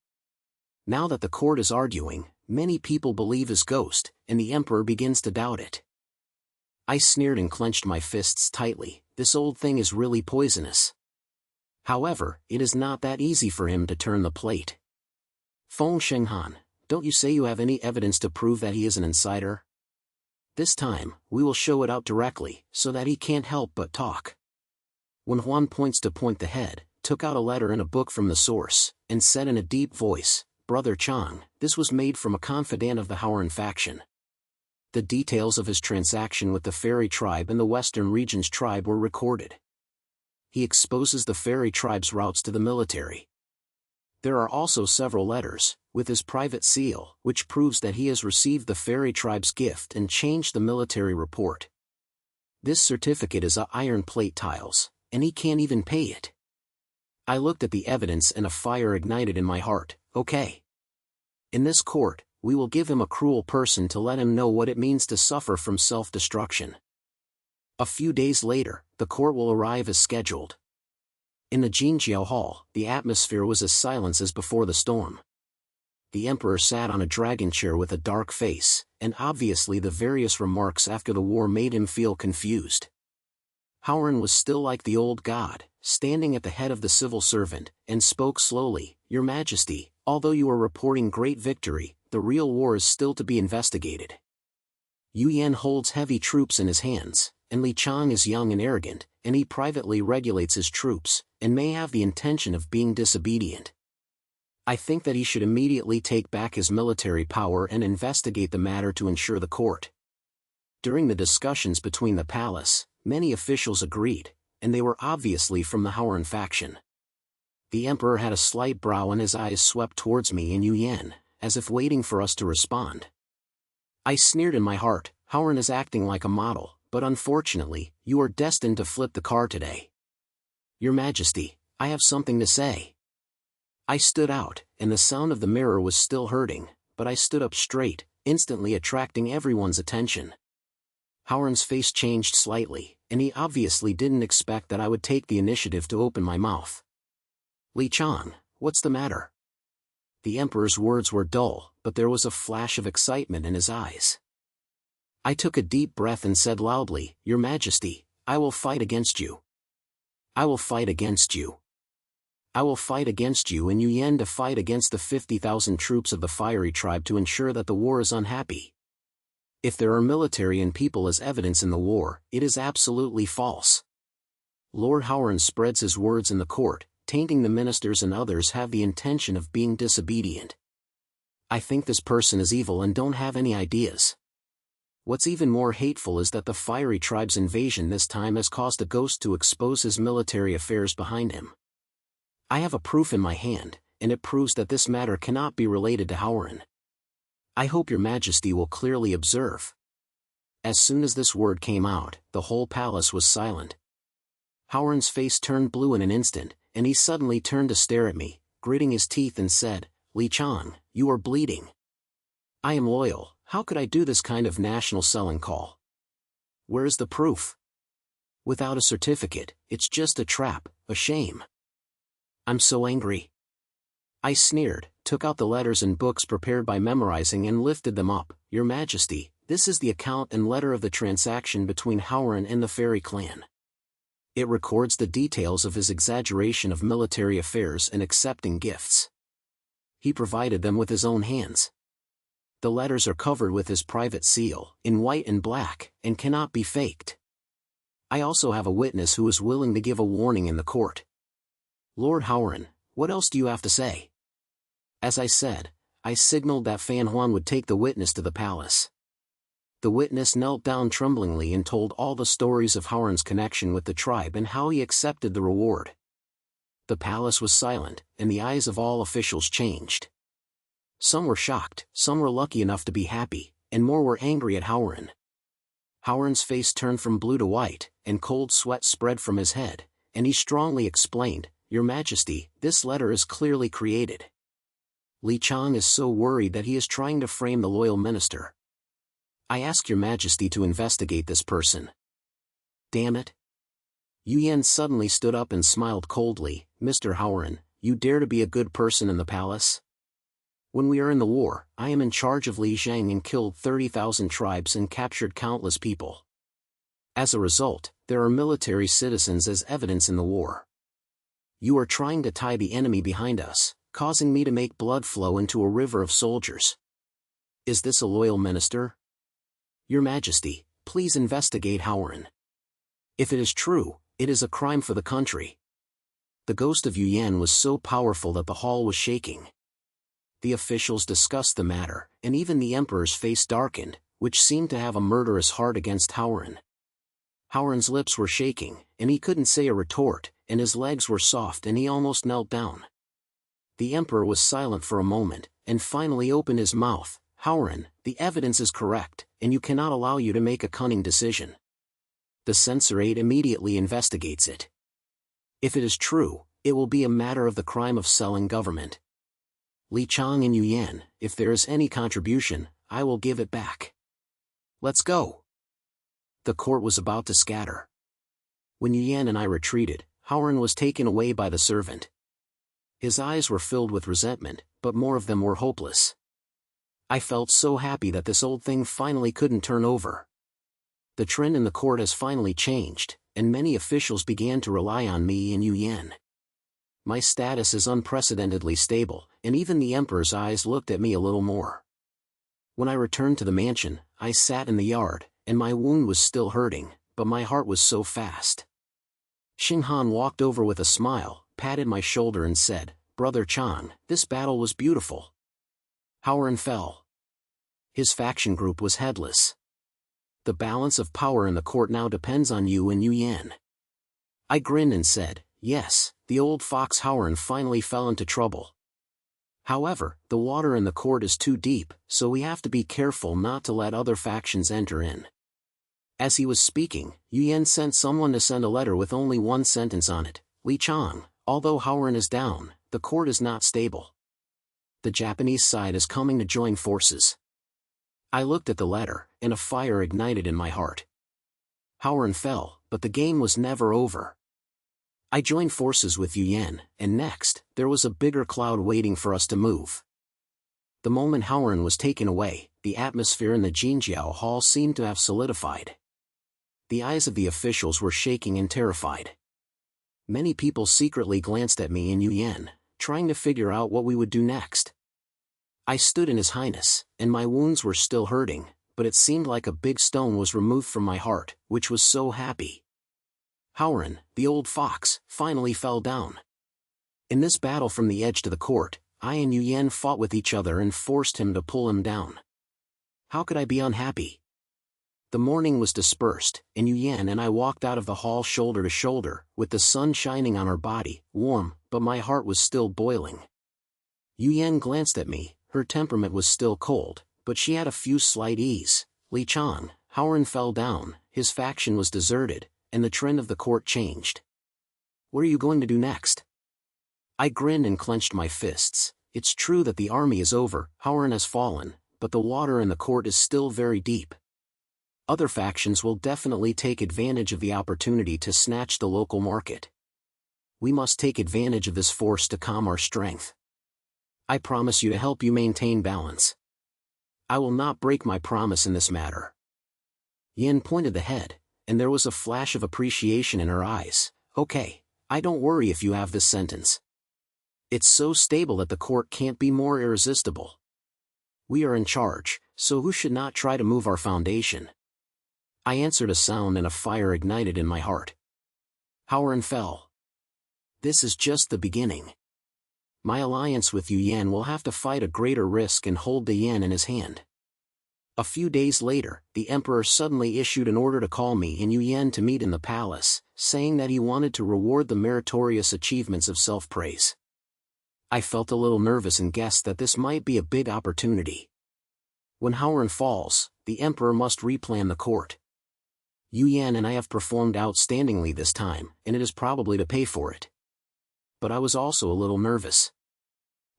Now that the court is arguing, many people believe his ghost, and the emperor begins to doubt it. I sneered and clenched my fists tightly. This old thing is really poisonous. However, it is not that easy for him to turn the plate. Feng Shenghan, don't you say you have any evidence to prove that he is an insider? This time, we will show it out directly, so that he can't help but talk. When Huan points the head, took out a letter and a book from the source, and said in a deep voice, Brother Qiang, this was made from a confidant of the Howren faction. The details of his transaction with the Fairy tribe and the Western Regions tribe were recorded. He exposes the Fairy tribe's routes to the military. There are also several letters, with his private seal, which proves that he has received the Fairy tribe's gift and changed the military report. This certificate is iron plate tiles, and he can't even pay it. I looked at the evidence and a fire ignited in my heart. Okay. In this court, we will give him a cruel person to let him know what it means to suffer from self-destruction. A few days later, the court will arrive as scheduled. In the Jinjiao Hall, the atmosphere was as silent as before the storm. The emperor sat on a dragon chair with a dark face, and obviously the various remarks after the war made him feel confused. Howren was still like the old god, standing at the head of the civil servant, and spoke slowly, Your Majesty, although you are reporting great victory, the real war is still to be investigated. Yuyan holds heavy troops in his hands, and Li Qiang is young and arrogant, and he privately regulates his troops, and may have the intention of being disobedient. I think that he should immediately take back his military power and investigate the matter to ensure the court. During the discussions between the palace, many officials agreed, and they were obviously from the Howren faction. The emperor had a slight brow and his eyes swept towards me and Yuyan, as if waiting for us to respond. I sneered in my heart, Howren is acting like a model, but unfortunately, you are destined to flip the car today. Your Majesty, I have something to say. I stood out, and the sound of the mirror was still hurting, but I stood up straight, instantly attracting everyone's attention. Howren's face changed slightly, and he obviously didn't expect that I would take the initiative to open my mouth. Li Qiang, what's the matter? The emperor's words were dull, but there was a flash of excitement in his eyes. I took a deep breath and said loudly, Your Majesty, I will fight against you. I will fight against you. I will fight against you and Yuyan to fight against the 50,000 troops of the Fiery tribe to ensure that the war is unhappy. If there are military and people as evidence in the war, it is absolutely false. Lord Howren spreads his words in the court, tainting the ministers and others have the intention of being disobedient. I think this person is evil and don't have any ideas. What's even more hateful is that the Fiery tribe's invasion this time has caused a ghost to expose his military affairs behind him. I have a proof in my hand, and it proves that this matter cannot be related to Howren. I hope Your Majesty will clearly observe. As soon as this word came out, the whole palace was silent. Howren's face turned blue in an instant, and he suddenly turned to stare at me, gritting his teeth and said, Li Qiang, you are bleeding. I am loyal, how could I do this kind of national selling call? Where is the proof? Without a certificate, it's just a trap, a shame. I'm so angry. I sneered, took out the letters and books prepared by memorizing and lifted them up. Your Majesty, this is the account and letter of the transaction between Howren and the Fairy clan. It records the details of his exaggeration of military affairs and accepting gifts. He provided them with his own hands. The letters are covered with his private seal, in white and black, and cannot be faked. I also have a witness who is willing to give a warning in the court. Lord Howren, what else do you have to say? As I said, I signaled that Fan Huan would take the witness to the palace. The witness knelt down tremblingly and told all the stories of Howren's connection with the tribe and how he accepted the reward. The palace was silent, and the eyes of all officials changed. Some were shocked, some were lucky enough to be happy, and more were angry at Howren. Howren's face turned from blue to white, and cold sweat spread from his head, and he strongly explained, "Your Majesty, this letter is clearly created. Li Qiang is so worried that he is trying to frame the loyal minister. I ask your Majesty to investigate this person." Damn it. Yan suddenly stood up and smiled coldly. "Mr. Howren, you dare to be a good person in the palace? When we are in the war, I am in charge of Li Qiang and killed 30,000 tribes and captured countless people. As a result, there are military citizens as evidence in the war. You are trying to tie the enemy behind us, causing me to make blood flow into a river of soldiers. Is this a loyal minister? Your Majesty, please investigate Howren. If it is true, it is a crime for the country." The ghost of Yan was so powerful that the hall was shaking. The officials discussed the matter, and even the emperor's face darkened, which seemed to have a murderous heart against Howren. Howren's lips were shaking, and he couldn't say a retort, and his legs were soft and he almost knelt down. The emperor was silent for a moment, and finally opened his mouth. "Howren, the evidence is correct, and you cannot allow you to make a cunning decision. The censorate immediately investigates it. If it is true, it will be a matter of the crime of selling government. Li Qiang and Yan, if there is any contribution, I will give it back. Let's go." The court was about to scatter. When Yan and I retreated, Howren was taken away by the servant. His eyes were filled with resentment, but more of them were hopeless. I felt so happy that this old thing finally couldn't turn over. The trend in the court has finally changed, and many officials began to rely on me and Yan. My status is unprecedentedly stable, and even the emperor's eyes looked at me a little more. When I returned to the mansion, I sat in the yard, and my wound was still hurting, but my heart was so fast. Xinghan walked over with a smile, patted my shoulder and said, "Brother Chang, this battle was beautiful." Howren fell. His faction group was headless. The balance of power in the court now depends on you and Yan. I grinned and said, "Yes, the old fox Howren finally fell into trouble. However, the water in the court is too deep, so we have to be careful not to let other factions enter in." As he was speaking, Yan sent someone to send a letter with only one sentence on it. "Li Qiang, although Howren is down, the court is not stable. The Japanese side is coming to join forces." I looked at the letter, and a fire ignited in my heart. Howren fell, but the game was never over. I joined forces with Yan, and next, there was a bigger cloud waiting for us to move. The moment Howren was taken away, the atmosphere in the Jinjiao Hall seemed to have solidified. The eyes of the officials were shaking and terrified. Many people secretly glanced at me and Yan, trying to figure out what we would do next. I stood in His Highness, and my wounds were still hurting, but it seemed like a big stone was removed from my heart, which was so happy. Howren, the old fox, finally fell down. In this battle from the edge to the court, I and Yan fought with each other and forced him to pull him down. How could I be unhappy? The morning was dispersed, and Yan and I walked out of the hall shoulder to shoulder, with the sun shining on our body, warm, but my heart was still boiling. Yan glanced at me, her temperament was still cold, but she had a few slight ease. "Li Qiang, Howren fell down, his faction was deserted, and the trend of the court changed. What are you going to do next?" I grinned and clenched my fists. It's true that the army is over, Howren has fallen, but the water in the court is still very deep. Other factions will definitely take advantage of the opportunity to snatch the local market. We must take advantage of this force to calm our strength. I promise you to help you maintain balance. I will not break my promise in this matter. Yan pointed the head, and there was a flash of appreciation in her eyes. "Okay, I don't worry if you have this sentence. It's so stable that the court can't be more irresistible. We are in charge, so who should not try to move our foundation?" I answered a sound and a fire ignited in my heart. Howren fell. This is just the beginning. My alliance with Yan will have to fight a greater risk and hold the yen in his hand. A few days later, the emperor suddenly issued an order to call me and Yan to meet in the palace, saying that he wanted to reward the meritorious achievements of self-praise. I felt a little nervous and guessed that this might be a big opportunity. When Howard falls, the emperor must replan the court. Yu Yan and I have performed outstandingly this time, and it is probably to pay for it. But I was also a little nervous.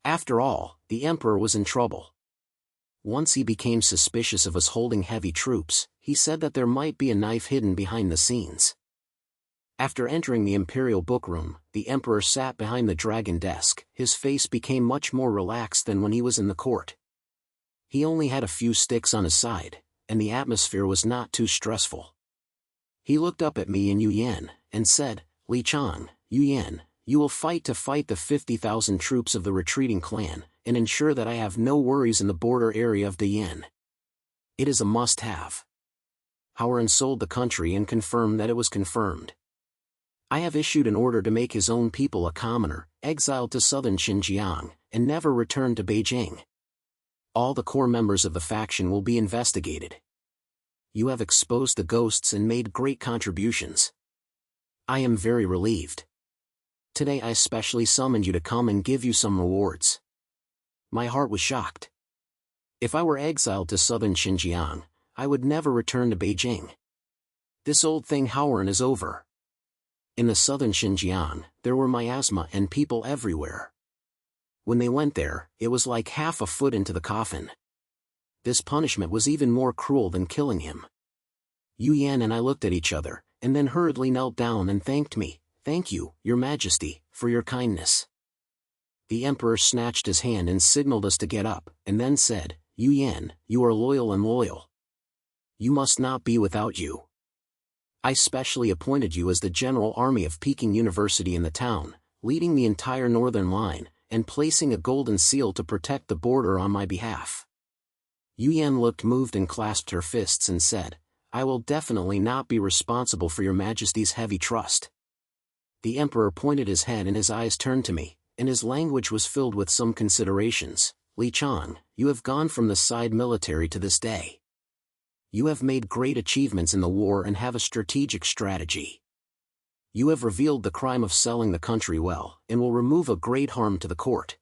After all, the emperor was in trouble. Once he became suspicious of us holding heavy troops, he said that there might be a knife hidden behind the scenes. After entering the imperial bookroom, the emperor sat behind the dragon desk. His face became much more relaxed than when he was in the court. He only had a few sticks on his side, and the atmosphere was not too stressful. He looked up at me and Yu Yan, and said, "Li Qiang, Yu Yan, you will fight the 50,000 troops of the retreating clan, and ensure that I have no worries in the border area of Dayan. It is a must-have." Howard sold the country and confirmed that it was confirmed. I have issued an order to make his own people a commoner, exiled to southern Xinjiang, and never returned to Beijing. All the core members of the faction will be investigated. You have exposed the ghosts and made great contributions. I am very relieved. Today I specially summoned you to come and give you some rewards. My heart was shocked. If I were exiled to southern Xinjiang, I would never return to Beijing. This old thing Howard is over. In the southern Xinjiang, there were miasma and people everywhere. When they went there, it was like half a foot into the coffin. This punishment was even more cruel than killing him. Yu Yan and I looked at each other, and then hurriedly knelt down and thanked me. "Thank you, Your Majesty, for your kindness." The emperor snatched his hand and signaled us to get up, and then said, "Yu Yan, you are loyal and loyal. You must not be without you. I specially appointed you as the general army of Peking University in the town, leading the entire northern line, and placing a golden seal to protect the border on my behalf." Yu Yan looked moved and clasped her fists and said, "I will definitely not be responsible for Your Majesty's heavy trust." The emperor pointed his head and his eyes turned to me, and his language was filled with some considerations. "Li Qiang, you have gone from the side military to this day. You have made great achievements in the war and have a strategic strategy. You have revealed the crime of selling the country well, and will remove a great harm to the court.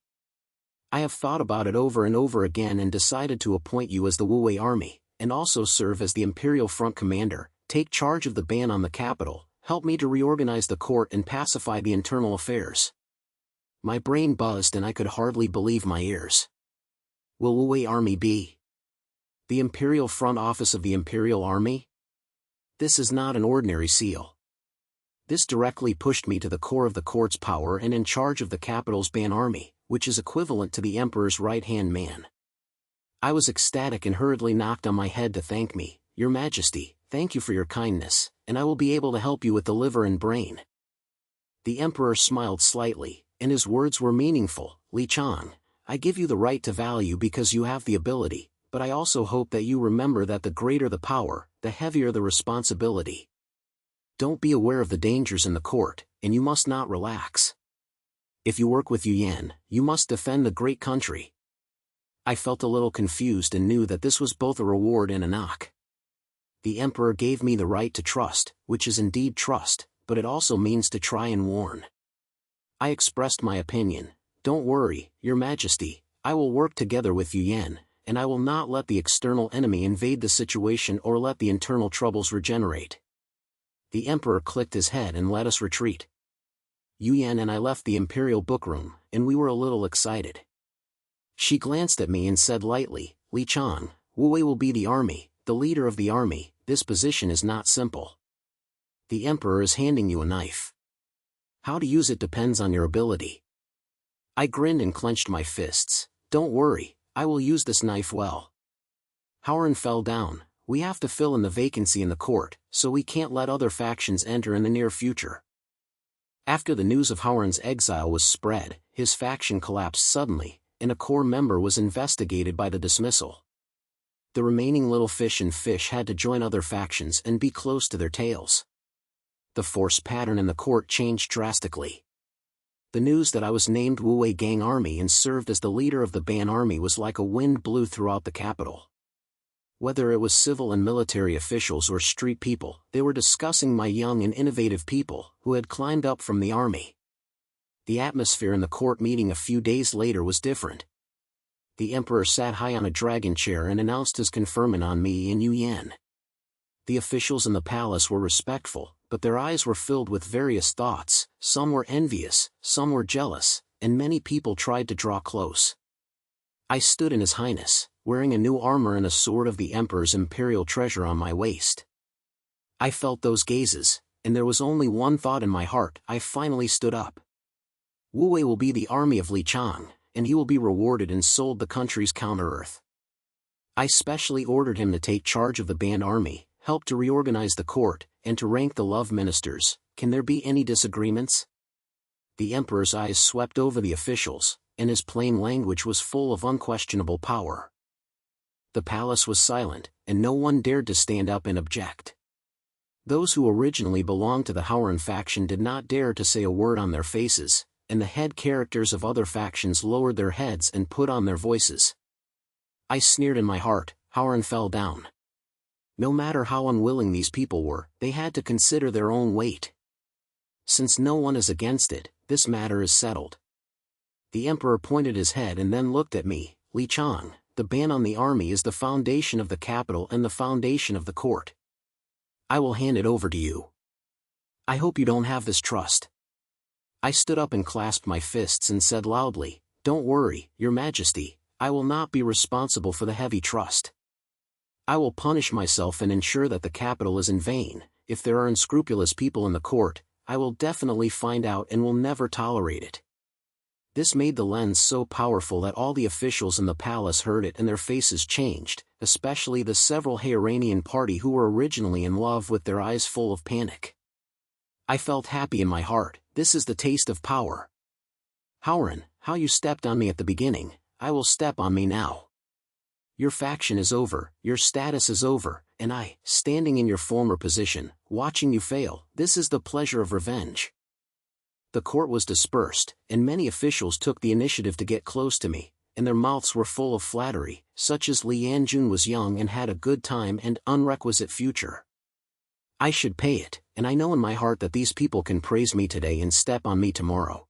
I have thought about it over and over again and decided to appoint you as the Wu Wei army, and also serve as the Imperial Front Commander, take charge of the ban on the capital, help me to reorganize the court and pacify the internal affairs." My brain buzzed and I could hardly believe my ears. Will Wu Wei army be the Imperial Front Office of the Imperial Army? This is not an ordinary seal. This directly pushed me to the core of the court's power and in charge of the capital's ban army, which is equivalent to the emperor's right-hand man. I was ecstatic and hurriedly knocked on my head to thank me. "Your Majesty, thank you for your kindness, and I will be able to help you with the liver and brain." The emperor smiled slightly, and his words were meaningful. "Li Qiang, I give you the right to value because you have the ability, but I also hope that you remember that the greater the power, the heavier the responsibility. Don't be aware of the dangers in the court, and you must not relax. If you work with Yu Yan, you must defend the great country." I felt a little confused and knew that this was both a reward and a knock. The emperor gave me the right to trust, which is indeed trust, but it also means to try and warn. I expressed my opinion. "Don't worry, Your Majesty, I will work together with Yu Yan, and I will not let the external enemy invade the situation or let the internal troubles regenerate." The emperor clicked his head and let us retreat. Yu Yan and I left the imperial bookroom, and we were a little excited. She glanced at me and said lightly, "Li Qiang, Wu Wei will be the army, the leader of the army. This position is not simple. The emperor is handing you a knife. How to use it depends on your ability." I grinned and clenched my fists. "Don't worry, I will use this knife well." Howard fell down. "We have to fill in the vacancy in the court, so we can't let other factions enter in the near future." After the news of Howard's exile was spread, his faction collapsed suddenly, and a core member was investigated by the dismissal. The remaining little fish and fish had to join other factions and be close to their tails. The force pattern in the court changed drastically. The news that I was named Wu Wei Gang Army and served as the leader of the Ban Army was like a wind blew throughout the capital. Whether it was civil and military officials or street people, they were discussing my young and innovative people who had climbed up from the army. The atmosphere in the court meeting a few days later was different. The emperor sat high on a dragon chair and announced his conferment on me and Yu Yan. The officials in the palace were respectful, but their eyes were filled with various thoughts. Some were envious, some were jealous, and many people tried to draw close. I stood in His Highness, wearing a new armor and a sword of the Emperor's imperial treasure on my waist. I felt those gazes, and there was only one thought in my heart. I finally stood up. Wu Wei will be the army of Li Qiang, and he will be rewarded and sold the country's counter-earth. I specially ordered him to take charge of the band army, help to reorganize the court, and to rank the love ministers. Can there be any disagreements? The emperor's eyes swept over the officials, and his plain language was full of unquestionable power. The palace was silent, and no one dared to stand up and object. Those who originally belonged to the Howren faction did not dare to say a word on their faces, and the head characters of other factions lowered their heads and put on their voices. I sneered in my heart. Howren fell down. No matter how unwilling these people were, they had to consider their own weight. Since no one is against it, this matter is settled. The emperor pointed his head and then looked at me. Li Qiang, the ban on the army is the foundation of the capital and the foundation of the court. I will hand it over to you. I hope you don't have this trust. I stood up and clasped my fists and said loudly, "Don't worry, Your Majesty, I will not be responsible for the heavy trust. I will punish myself and ensure that the capital is in vain. If there are unscrupulous people in the court, I will definitely find out and will never tolerate it." This made the lens so powerful that all the officials in the palace heard it and their faces changed, especially the several Hayranian party who were originally in love with their eyes full of panic. I felt happy in my heart. This is the taste of power. Howren, how you stepped on me at the beginning, I will step on me now. Your faction is over, your status is over, and I, standing in your former position, watching you fail, this is the pleasure of revenge. The court was dispersed, and many officials took the initiative to get close to me, and their mouths were full of flattery, such as Li Yanjun was young and had a good time and unrequisite future. I should pay it, and I know in my heart that these people can praise me today and step on me tomorrow.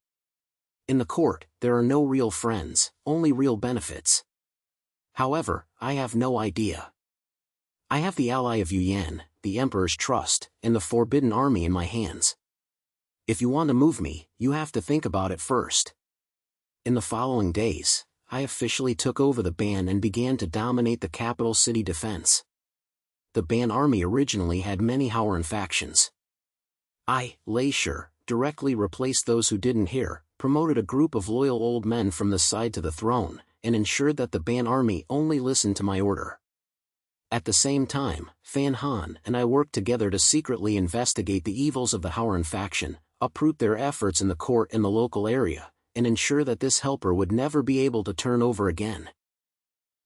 In the court, there are no real friends, only real benefits. However, I have no idea. I have the ally of Yu Yan, the Emperor's trust, and the forbidden army in my hands. If you want to move me, you have to think about it first. In the following days, I officially took over the Ban and began to dominate the capital city defense. The Ban army originally had many Howren factions. I, Li Qiang, directly replaced those who didn't hear, promoted a group of loyal old men from the side to the throne, and ensured that the Ban army only listened to my order. At the same time, Fan Han and I worked together to secretly investigate the evils of the Howren faction, uproot their efforts in the court and the local area, and ensure that this helper would never be able to turn over again.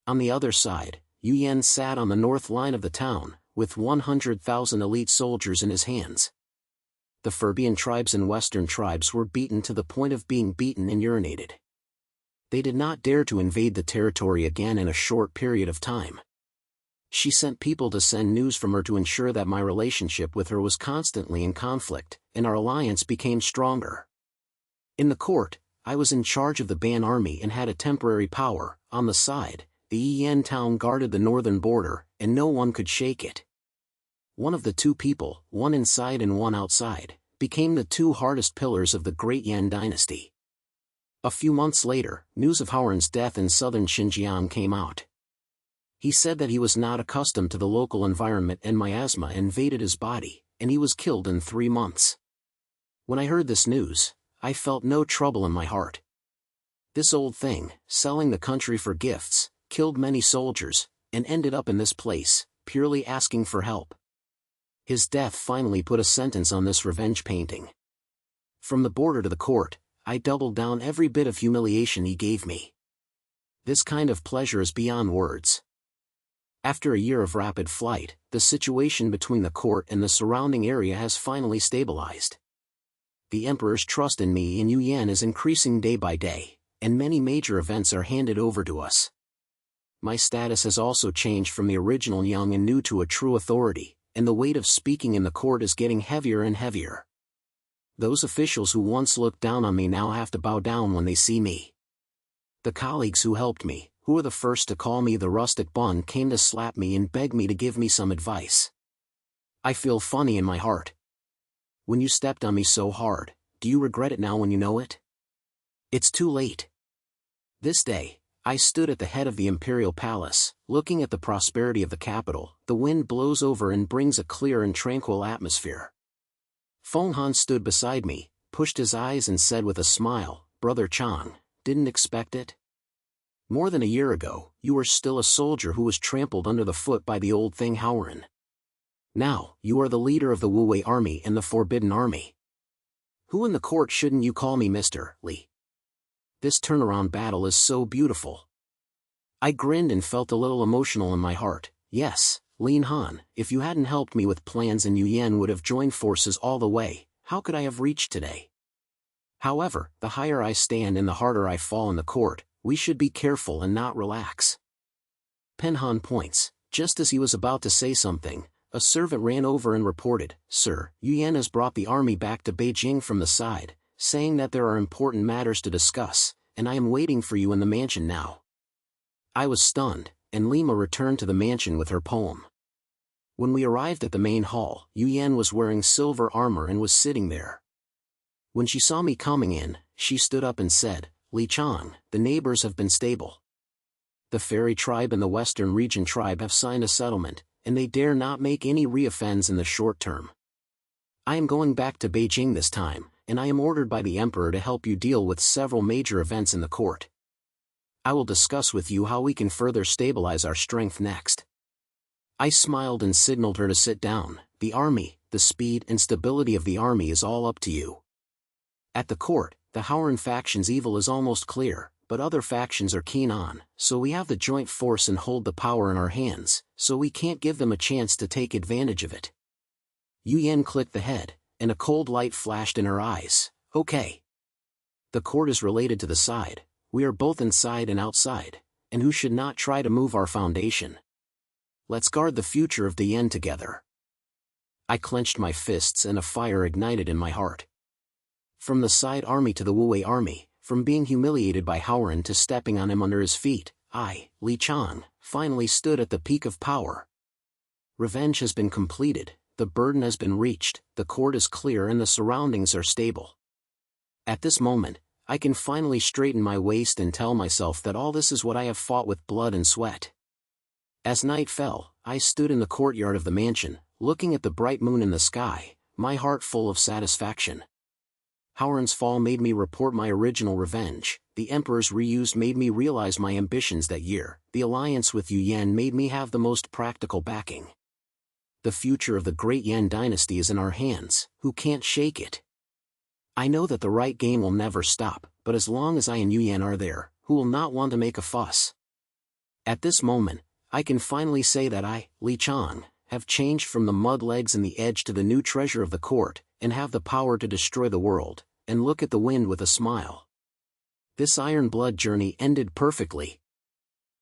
On the other side, Yu Yan sat on the north line of the town, with 100,000 elite soldiers in his hands. The Furbian tribes and western tribes were beaten to the point of being beaten and urinated. They did not dare to invade the territory again in a short period of time. She sent people to send news from her to ensure that my relationship with her was constantly in conflict, and our alliance became stronger. In the court, I was in charge of the Ban army and had a temporary power. On the side, the Yan town guarded the northern border, and no one could shake it. One of the two people, one inside and one outside, became the two hardest pillars of the Great Yan Dynasty. A few months later, news of Howren's death in southern Xinjiang came out. He said that he was not accustomed to the local environment and miasma invaded his body, and he was killed in 3 months. When I heard this news, I felt no trouble in my heart. This old thing, selling the country for gifts, killed many soldiers, and ended up in this place, purely asking for help. His death finally put a sentence on this revenge painting. From the border to the court, I doubled down every bit of humiliation he gave me. This kind of pleasure is beyond words. After a year of rapid flight, the situation between the court and the surrounding area has finally stabilized. The Emperor's trust in me and Yu Yan is increasing day by day, and many major events are handed over to us. My status has also changed from the original young and new to a true authority, and the weight of speaking in the court is getting heavier and heavier. Those officials who once looked down on me now have to bow down when they see me. The colleagues who helped me, who were the first to call me the rustic bun, came to slap me and beg me to give me some advice. I feel funny in my heart. When you stepped on me so hard, do you regret it now when you know it? It's too late. This day, I stood at the head of the imperial palace, looking at the prosperity of the capital. The wind blows over and brings a clear and tranquil atmosphere. Feng Han stood beside me, pushed his eyes and said with a smile, "Brother Qiang, didn't expect it? More than a year ago, you were still a soldier who was trampled under the foot by the old thing Howren. Now, you are the leader of the Wu Wei army and the Forbidden Army. Who in the court shouldn't you call me Mr. Li? This turnaround battle is so beautiful." I grinned and felt a little emotional in my heart. Yes, Lin Han, if you hadn't helped me with plans and Yu Yan would have joined forces all the way, how could I have reached today? However, the higher I stand and the harder I fall in the court, we should be careful and not relax. Pen Han points. Just as he was about to say something, a servant ran over and reported, "Sir, Yu Yan has brought the army back to Beijing from the side, saying that there are important matters to discuss, and I am waiting for you in the mansion now." I was stunned, and Lima returned to the mansion with her poem. When we arrived at the main hall, Yu Yan was wearing silver armor and was sitting there. When she saw me coming in, she stood up and said, "Li Qiang, the neighbors have been stable. The Fairy tribe and the Western Region tribe have signed a settlement, and they dare not make any reoffends in the short term. I am going back to Beijing this time, and I am ordered by the Emperor to help you deal with several major events in the court. I will discuss with you how we can further stabilize our strength next." I smiled and signaled her to sit down. "The army, the speed and stability of the army is all up to you. At the court, the Howren faction's evil is almost clear, but other factions are keen on, so we have the joint force and hold the power in our hands, so we can't give them a chance to take advantage of it." Yu Yan clicked the head, and a cold light flashed in her eyes. "Okay. The court is related to the side, we are both inside and outside, and who should not try to move our foundation? Let's guard the future of Dian together." I clenched my fists and a fire ignited in my heart. From the side army to the Wu Wei army, from being humiliated by Howren to stepping on him under his feet, I, Li Qiang, finally stood at the peak of power. Revenge has been completed, the burden has been reached, the court is clear and the surroundings are stable. At this moment, I can finally straighten my waist and tell myself that all this is what I have fought with blood and sweat. As night fell, I stood in the courtyard of the mansion, looking at the bright moon in the sky, my heart full of satisfaction. Howren's fall made me report my original revenge, the Emperor's reuse made me realize my ambitions that year, the alliance with Yu Yan made me have the most practical backing. The future of the Great Yan Dynasty is in our hands, who can't shake it? I know that the right game will never stop, but as long as I and Yu Yan are there, who will not want to make a fuss? At this moment, I can finally say that I, Li Qiang, have changed from the mud legs and the edge to the new treasure of the court, and have the power to destroy the world, and look at the wind with a smile. This Iron Blood journey ended perfectly.